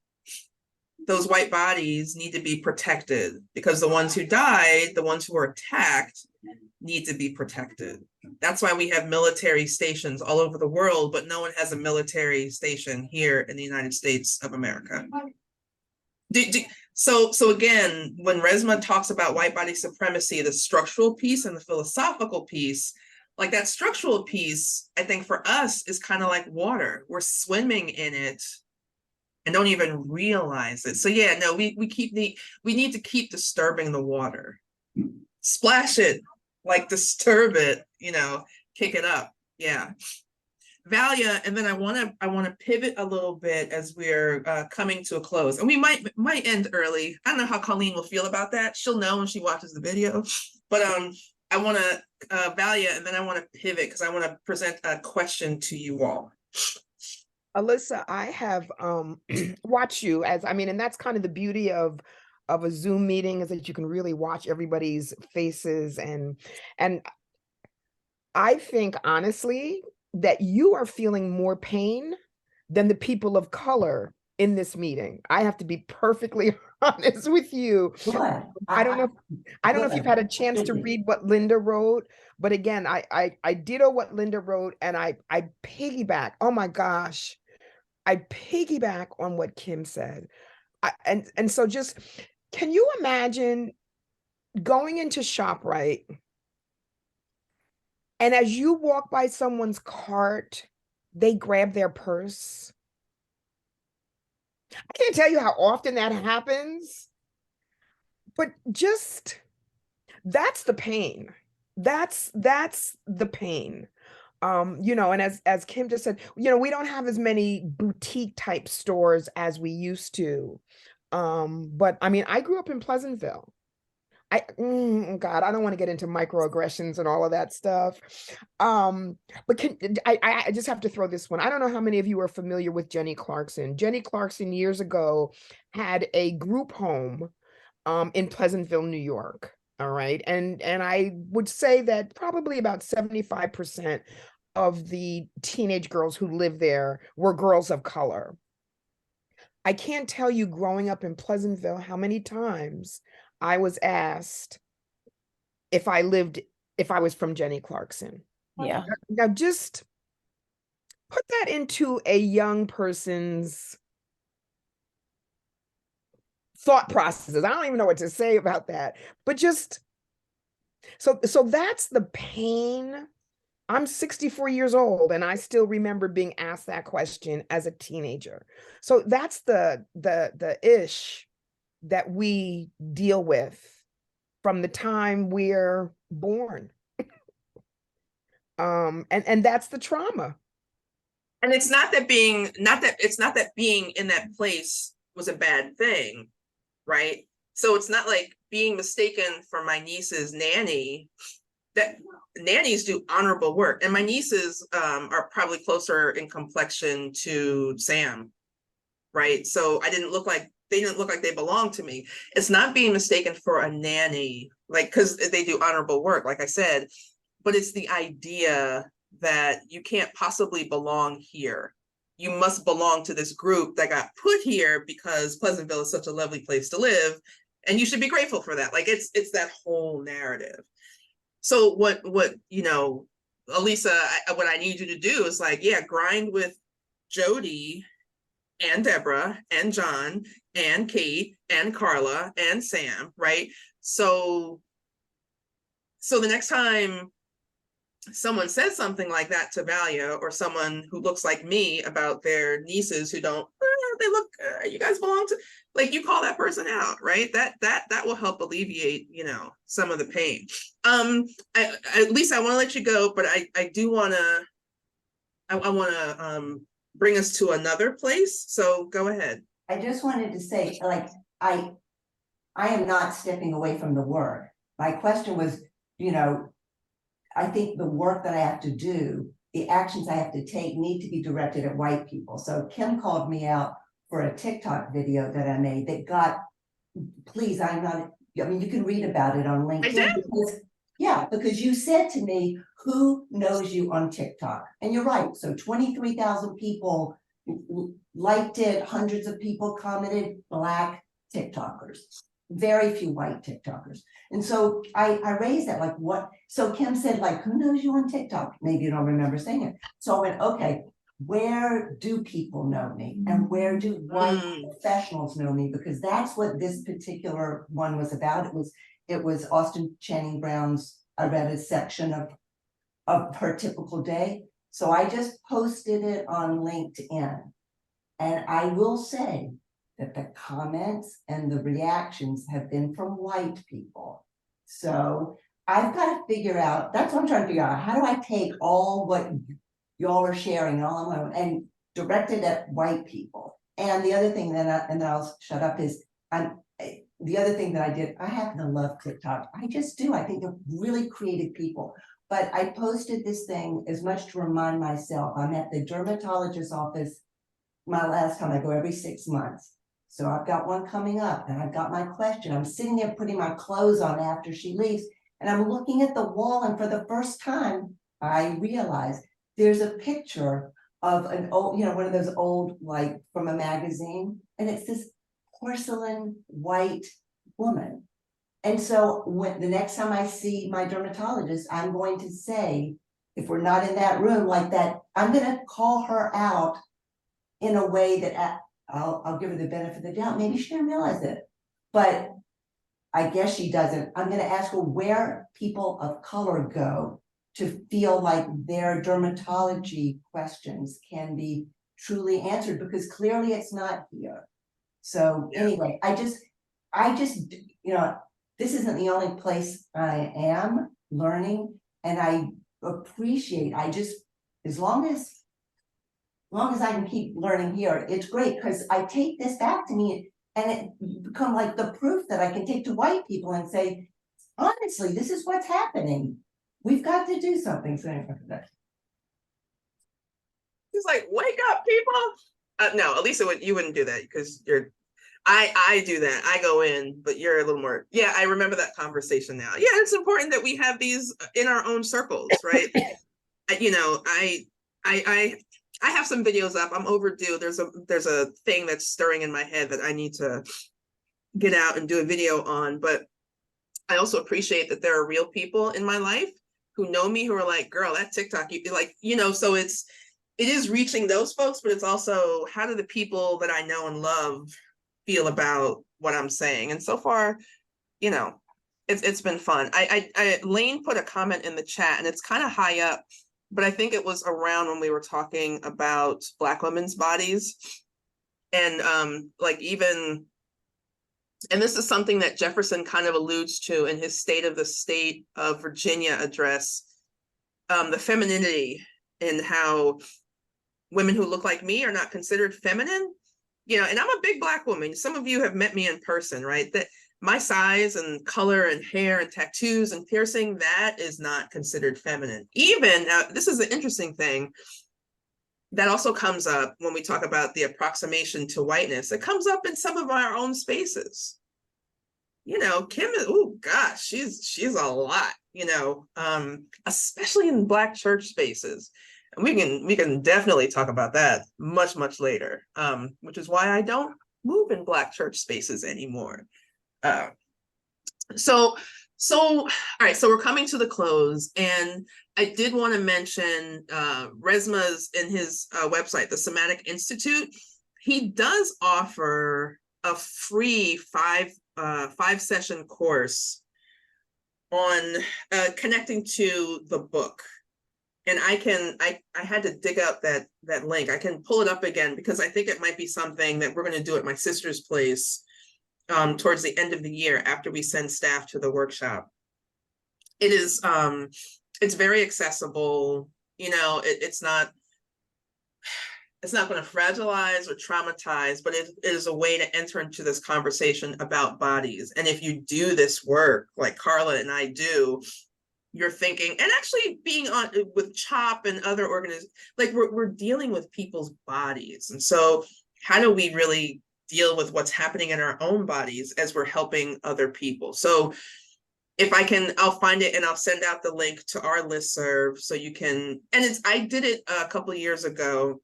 those white bodies need to be protected, because the ones who died, the ones who were attacked, need to be protected. That's why we have military stations all over the world, but no one has a military station here in the United States of America. So again, when Resmaa talks about white body supremacy, the structural piece and the philosophical piece, like that structural piece, I think for us is kind of like water. We're swimming in it and don't even realize it. So yeah, no, we need to keep disturbing the water. Splash it, like disturb it, kick it up. Yeah. Valia, and then I want to pivot a little bit as we're coming to a close, and we might end early. I don't know how Colleen will feel about that. She'll know when she watches the video. But I want to Valia, and then I want to pivot because I want to present a question to you all. Alyssa, I have watched you and that's kind of the beauty of a Zoom meeting, is that you can really watch everybody's faces, and I think honestly that you are feeling more pain than the people of color in this meeting. I have to be perfectly honest with you. What? I don't know if you've had a chance to read what Linda wrote, but again, I ditto what Linda wrote, and I piggyback. Oh my gosh, I piggyback on what Kim said. And so just, can you imagine going into ShopRite, and as you walk by someone's cart, they grab their purse? I can't tell you how often that happens, but just, that's the pain. That's the pain. And as Kim just said, we don't have as many boutique type stores as we used to. But I mean, I grew up in Pleasantville. God, I don't want to get into microaggressions and all of that stuff. But I just have to throw this one. I don't know how many of you are familiar with Jenny Clarkson. Jenny Clarkson years ago had a group home in Pleasantville, New York. All right. And I would say that probably about 75% of the teenage girls who lived there were girls of color. I can't tell you, growing up in Pleasantville, how many times I was asked if I was from Jenny Clarkson. Yeah. Now just put that into a young person's thought processes. I don't even know what to say about that, but just, so that's the pain. I'm 64 years old and I still remember being asked that question as a teenager. So that's the ish that we deal with from the time we're born. And that's the trauma. And it's not that being in that place was a bad thing, right? So it's not like being mistaken for my niece's nanny. That nannies do honorable work, and my nieces are probably closer in complexion to Sam, right? So they didn't look like they belonged to me. It's not being mistaken for a nanny, like, because they do honorable work, like I said, but it's the idea that you can't possibly belong here. You must belong to this group that got put here because Pleasantville is such a lovely place to live, and you should be grateful for that. Like, it's that whole narrative. So what Elisa, what I need you to do is, like, yeah, grind with Jody and Deborah and John and Kate and Carla and Sam, right? So the next time someone says something like that to Valia, or someone who looks like me about their nieces who don't, they look, you guys belong to, like, you call that person out, right? That will help alleviate, some of the pain. At least I want to let you go, but I do want to, I want to bring us to another place. So go ahead. I just wanted to say, like, I am not stepping away from the work. My question was, I think the work that I have to do, the actions I have to take, need to be directed at white people. So Kim called me out for a TikTok video that I made that got, please, you can read about it on LinkedIn. Because you said to me, who knows you on TikTok? And you're right. So 23,000 people liked it, hundreds of people commented, Black TikTokers, very few white TikTokers. And so I raised that, like, what? So Kim said, like, who knows you on TikTok? Maybe you don't remember saying it. So I went, okay, where do people know me? And where do white professionals know me? Because that's what this particular one was about. It was Austin Channing Brown's, I read a section of her typical day. So I just posted it on LinkedIn. And I will say that the comments and the reactions have been from white people. So I've got to figure out, that's what I'm trying to figure out. How do I take all what y'all are sharing and direct it at white people? And the other thing and then I'll shut up, is the other thing that I did, I happen to love TikTok. I just do. I think they're really creative people. But I posted this thing as much to remind myself. I'm at the dermatologist's office. My last time, I go every 6 months. So I've got one coming up and I've got my question. I'm sitting there putting my clothes on after she leaves, and I'm looking at the wall, and for the first time, I realized there's a picture of an old, one of those old, like, from a magazine, and it's this porcelain white woman. And so when the next time I see my dermatologist, I'm going to say, if we're not in that room like that, I'm going to call her out in a way that I'll give her the benefit of the doubt. Maybe she didn't realize it, but I guess she doesn't. I'm going to ask her where people of color go to feel like their dermatology questions can be truly answered, because clearly it's not here. So anyway, I just, this isn't the only place I am learning, and I appreciate, as long as I can keep learning here, it's great, because I take this back to me and it become like the proof that I can take to white people and say, honestly, this is what's happening. We've got to do something. So He's like, wake up, people. No, Elisa, you wouldn't do that, because I do that. I go in, but you're a little more. Yeah, I remember that conversation now. Yeah, it's important that we have these in our own circles, right? I have some videos up. I'm overdue. There's a thing that's stirring in my head that I need to get out and do a video on. But I also appreciate that there are real people in my life who know me, who are like, girl, that TikTok, so it is reaching those folks, but it's also, how do the people that I know and love feel about what I'm saying. And so far, you know, it's been fun. Lane put a comment in the chat, and it's kind of high up, but I think it was around when we were talking about Black women's bodies. And like even, and this is something that Jefferson kind of alludes to in his State of the State of Virginia address, the femininity and how women who look like me are not considered feminine. You know, and I'm a big Black woman. Some of you have met me in person, right? That my size and color and hair and tattoos and piercing, that is not considered feminine. Even, this is an interesting thing that also comes up when we talk about the approximation to whiteness. It comes up in some of our own spaces. You know, Kim is, oh gosh, she's a lot, you know, especially in Black church spaces. And we can definitely talk about that much later, which is why I don't move in Black church spaces anymore. So all right, so we're coming to the close, and I did want to mention Resmaa's in his website, the Somatic Institute. He does offer a free five-session course on connecting to the book. And I had to dig out that link. I can pull it up again because I think it might be something that we're going to do at my sister's place towards the end of the year after we send staff to the workshop. It is it's very accessible. You know, it's not going to fragilize or traumatize, but it is a way to enter into this conversation about bodies. And if you do this work like Carla and I do, you're thinking, and actually being on with CHOP and other organizations, like we're dealing with people's bodies. And so how do we really deal with what's happening in our own bodies as we're helping other people? So if I can, I'll find it and I'll send out the link to our listserv so you can, and I did it a couple of years ago.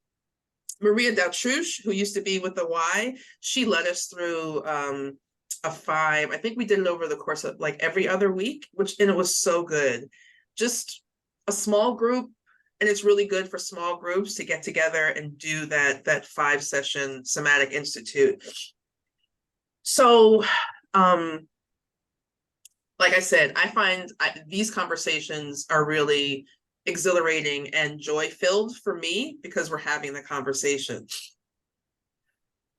Maria Daltruche, who used to be with the Y, she led us through I think we did it over the course of like every other week, and it was so good. Just a small group, and it's really good for small groups to get together and do that 5-session Somatic Institute. So, like I said, I find these conversations are really exhilarating and joy-filled for me because we're having the conversation.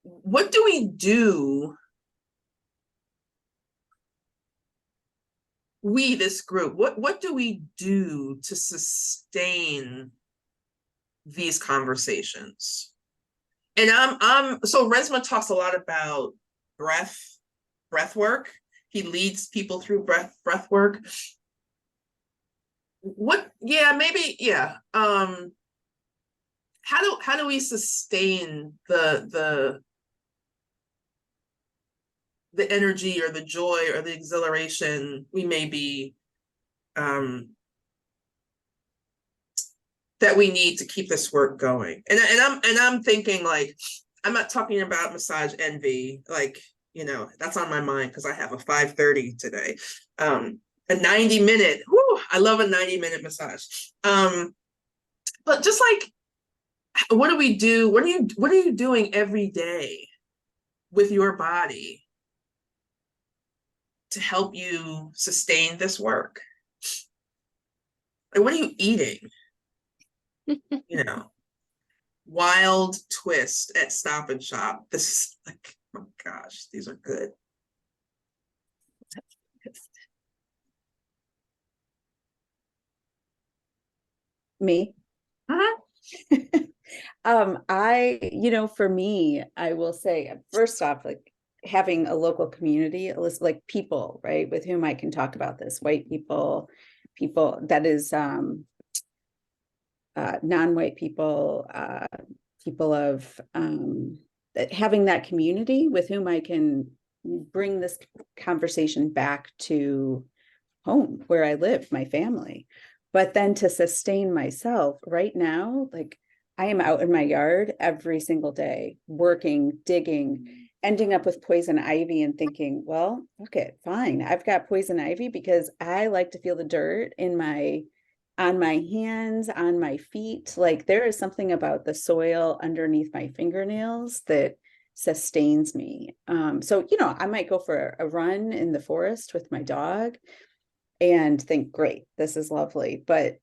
What do we do? We, this group, what do we do to sustain these conversations? And so Resmaa talks a lot about breath work. He leads people through breath work. How do we sustain the energy or the joy or the exhilaration we may be that we need to keep this work going? And I'm thinking, like, I'm not talking about massage envy, like, you know, that's on my mind because I have a 5:30 today. A 90-minute, I love a 90-minute massage. But just like, what do we do? What are you doing every day with your body to help you sustain this work? Like, what are you eating? You know, Wild Twist at Stop and Shop. This is like, oh my gosh, these are good. Me? For me, I will say, first off, like having a local community, like people, right, with whom I can talk about this, white people that is non-white people, people of having that community with whom I can bring this conversation back to home where I live, my family. But then to sustain myself right now, like I am out in my yard every single day, working, digging, ending up with poison ivy and thinking, well, okay, fine. I've got poison ivy because I like to feel the dirt on my hands, on my feet. Like there is something about the soil underneath my fingernails that sustains me. So, I might go for a run in the forest with my dog and think, great, this is lovely. But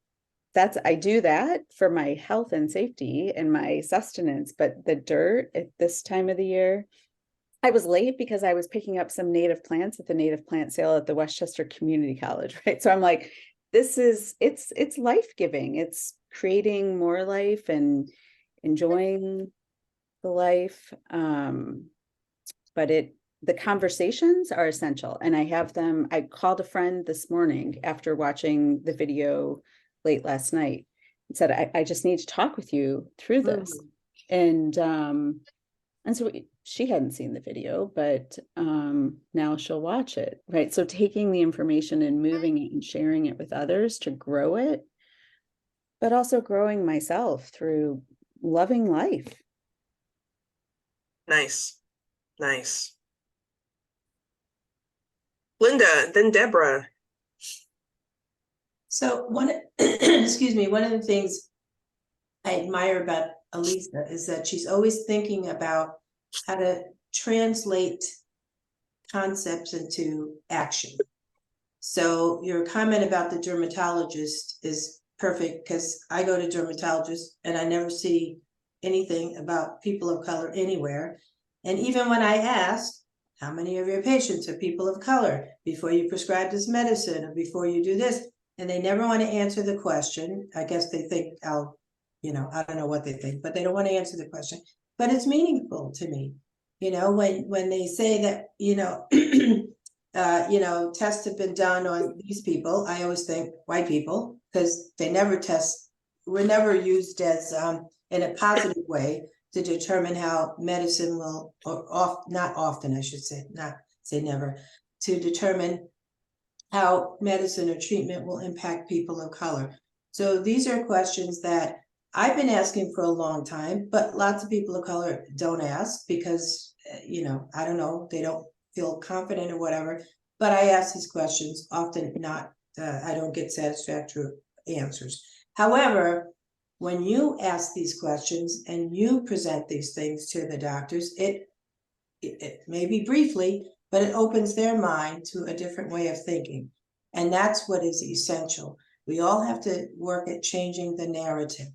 I do that for my health and safety and my sustenance. But the dirt at this time of the year, I was late because I was picking up some native plants at the native plant sale at the Westchester Community College, right? So I'm like, it's life-giving. It's creating more life and enjoying the life. But the conversations are essential. And I called a friend this morning after watching the video late last night and said, I just need to talk with you through this. And so she hadn't seen the video, but now she'll watch it, right? So taking the information and moving it and sharing it with others to grow it, but also growing myself through loving life. Nice. Nice. Linda, then Deborah. So excuse me, one of the things I admire about Elisa is that she's always thinking about how to translate concepts into action. So your comment about the dermatologist is perfect, because I go to dermatologists and I never see anything about people of color anywhere. And even when I ask, how many of your patients are people of color before you prescribe this medicine or before you do this? And they never want to answer the question. I guess they think I don't know what they think, but they don't want to answer the question. But it's meaningful to me, when they say that, tests have been done on these people, I always think white people, because we're never used as in a positive way to determine how medicine will, not often, I should say, not say never, to determine how medicine or treatment will impact people of color. So these are questions that I've been asking for a long time, but lots of people of color don't ask because, I don't know, they don't feel confident or whatever. But I ask these questions, often I don't get satisfactory answers. However, when you ask these questions and you present these things to the doctors, it may be briefly, but it opens their mind to a different way of thinking. And that's what is essential. We all have to work at changing the narrative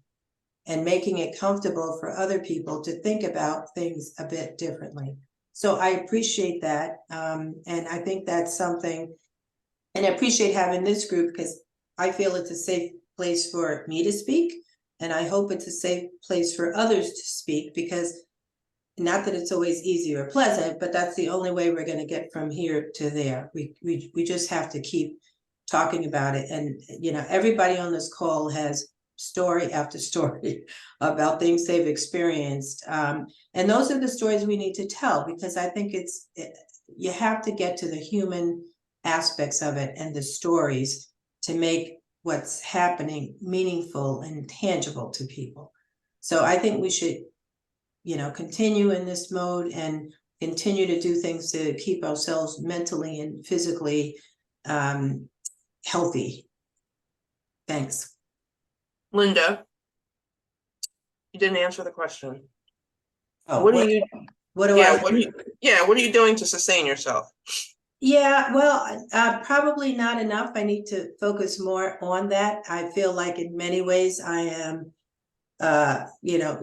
and making it comfortable for other people to think about things a bit differently. So I appreciate that. And I think that's something, and I appreciate having this group because I feel it's a safe place for me to speak. And I hope it's a safe place for others to speak, because not that it's always easy or pleasant, but that's the only way we're going to get from here to there. We just have to keep talking about it. And, everybody on this call has story after story about things they've experienced. And those are the stories we need to tell, because I think you have to get to the human aspects of it and the stories to make what's happening meaningful and tangible to people. So I think we should, continue in this mode and continue to do things to keep ourselves mentally and physically healthy. Thanks. Linda, you didn't answer the question. Oh, what are you doing to sustain yourself? Yeah, well, probably not enough. I need to focus more on that. I feel like in many ways I am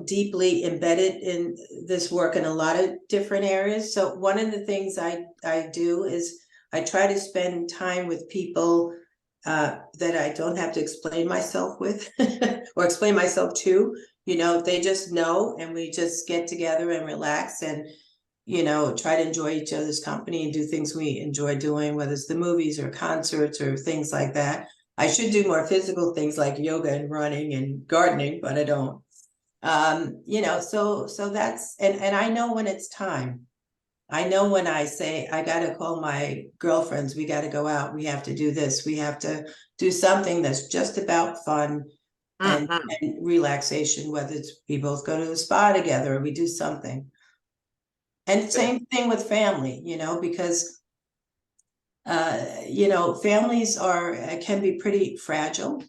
deeply embedded in this work in a lot of different areas. So one of the things I do is I try to spend time with people that I don't have to explain myself with or explain myself to. They just know, and we just get together and relax and try to enjoy each other's company and do things we enjoy doing, whether it's the movies or concerts or things like that. I should do more physical things like yoga and running and gardening, but I don't. So that's, and I know when it's time. I know when I say, I got to call my girlfriends, we got to go out, we have to do this, we have to do something that's just about fun and relaxation, whether it's we both go to the spa together or we do something. And same thing with family, because families can be pretty fragile,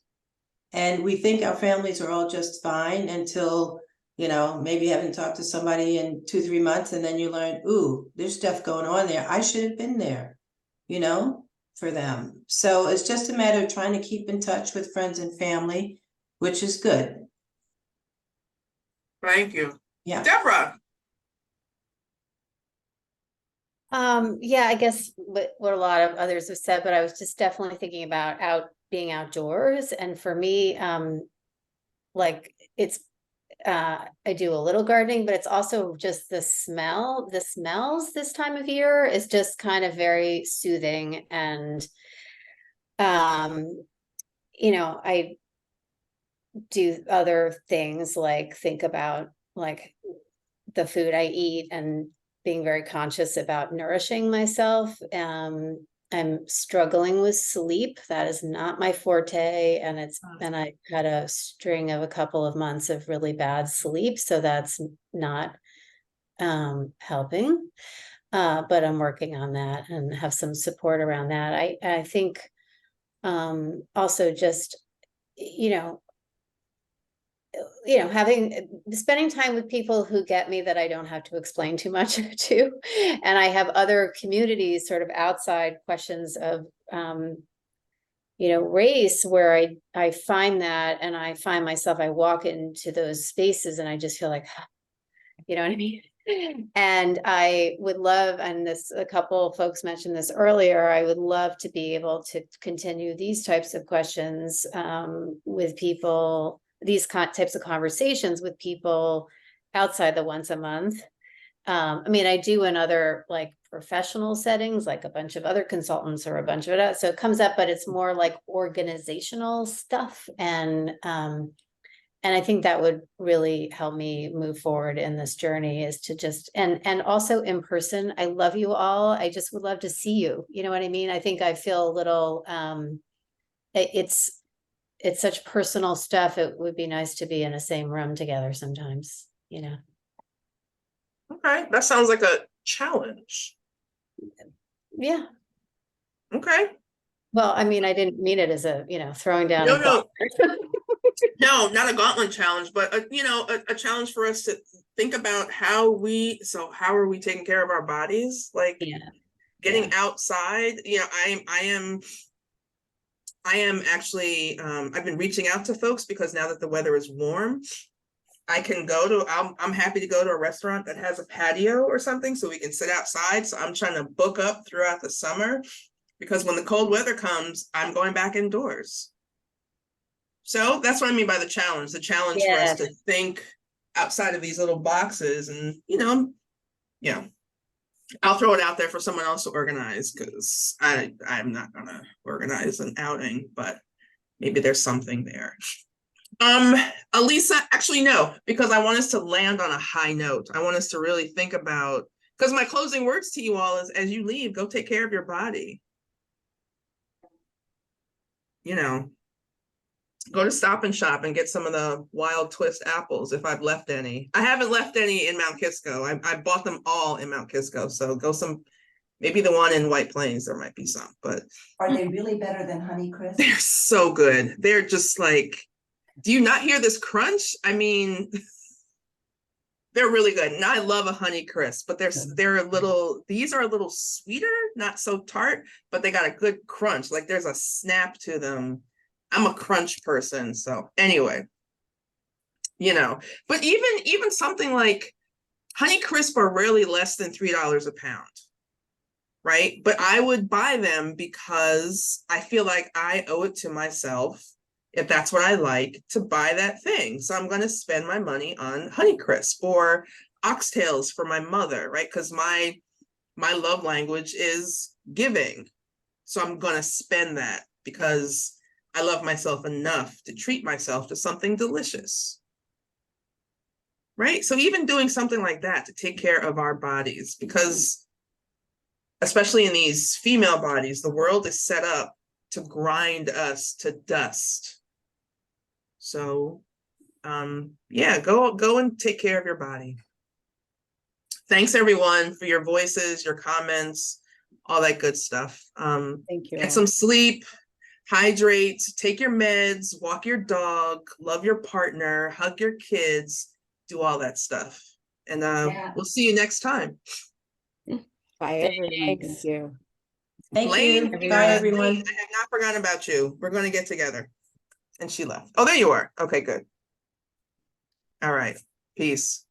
and we think our families are all just fine until You know, maybe you haven't talked to somebody in 2-3 months and then you learn, ooh, there's stuff going on there. I should have been there, you know, for them. So it's just a matter of trying to keep in touch with friends and family, which is good. Thank you. Yeah. Deborah. Yeah, I guess what a lot of others have said, but I was just definitely thinking about being outdoors. And for me, like it's I do a little gardening, but it's also just the smells this time of year is just kind of very soothing. And you know, I do other things like think about like the food I eat and being very conscious about nourishing myself. I'm struggling with sleep. That is not my forte. And I had a string of a couple of months of really bad sleep. So that's not helping. But I'm working on that and have some support around that. I think also just, you know, spending time with people who get me that I don't have to explain too much to. And I have other communities sort of outside questions of, race where I find that, and I find myself, I walk into those spaces and I just feel like, you know what I mean? And I would love, and a couple of folks mentioned this earlier, I would love to be able to continue these types of questions with people, these types of conversations with people outside the once a month. I mean, I do in other like professional settings, like a bunch of other consultants or a bunch of it. So it comes up, but it's more like organizational stuff. And I think that would really help me move forward in this journey is to just, and also in person, I love you all. I just would love to see you. You know what I mean? I think I feel a little, it's such personal stuff. It would be nice to be in the same room together sometimes, you know? Okay, that sounds like a challenge. Yeah. Okay. Well, I mean, I didn't mean it as a, throwing down. No. No, not a gauntlet challenge, but a challenge for us to think about how are we taking care of our bodies? Like getting outside, I am actually, I've been reaching out to folks because now that the weather is warm, I can I'm happy to go to a restaurant that has a patio or something so we can sit outside. So I'm trying to book up throughout the summer because when the cold weather comes, I'm going back indoors. So that's what I mean by the challenge. The challenge for us to think outside of these little boxes and, I'll throw it out there for someone else to organize because I'm not going to organize an outing, but maybe there's something there. Elisa, actually, no, because I want us to land on a high note. I want us to really think about, because my closing words to you all is as you leave, go take care of your body. Go to Stop and Shop and get some of the Wild Twist apples if I've left any. I haven't left any in Mount Kisco. I bought them all in Mount Kisco. So maybe the one in White Plains, there might be some, but. Are they really better than Honeycrisp? They're so good. They're just like, do you not hear this crunch? I mean, they're really good. And I love a Honeycrisp, but these are a little sweeter, not so tart, but they got a good crunch. Like there's a snap to them. I'm a crunch person. So anyway, but even something like Honeycrisp are rarely less than $3 a pound. Right. But I would buy them because I feel like I owe it to myself, if that's what I like, to buy that thing. So I'm going to spend my money on Honeycrisp or oxtails for my mother, right? Because my love language is giving. So I'm going to spend that because I love myself enough to treat myself to something delicious. Right? So even doing something like that to take care of our bodies, because especially in these female bodies, the world is set up to grind us to dust. So, go and take care of your body. Thanks everyone for your voices, your comments, all that good stuff. Thank you. Get some sleep, hydrate, take your meds, walk your dog, love your partner, hug your kids, do all that stuff. And Yeah. we'll see you next time. Bye, everyone. Thank Thanks. you. Thank Blaine, you. Bye, everyone. I have not forgotten about you. We're going to get together. And she left. Oh, there you are. Okay, good. All right. Peace.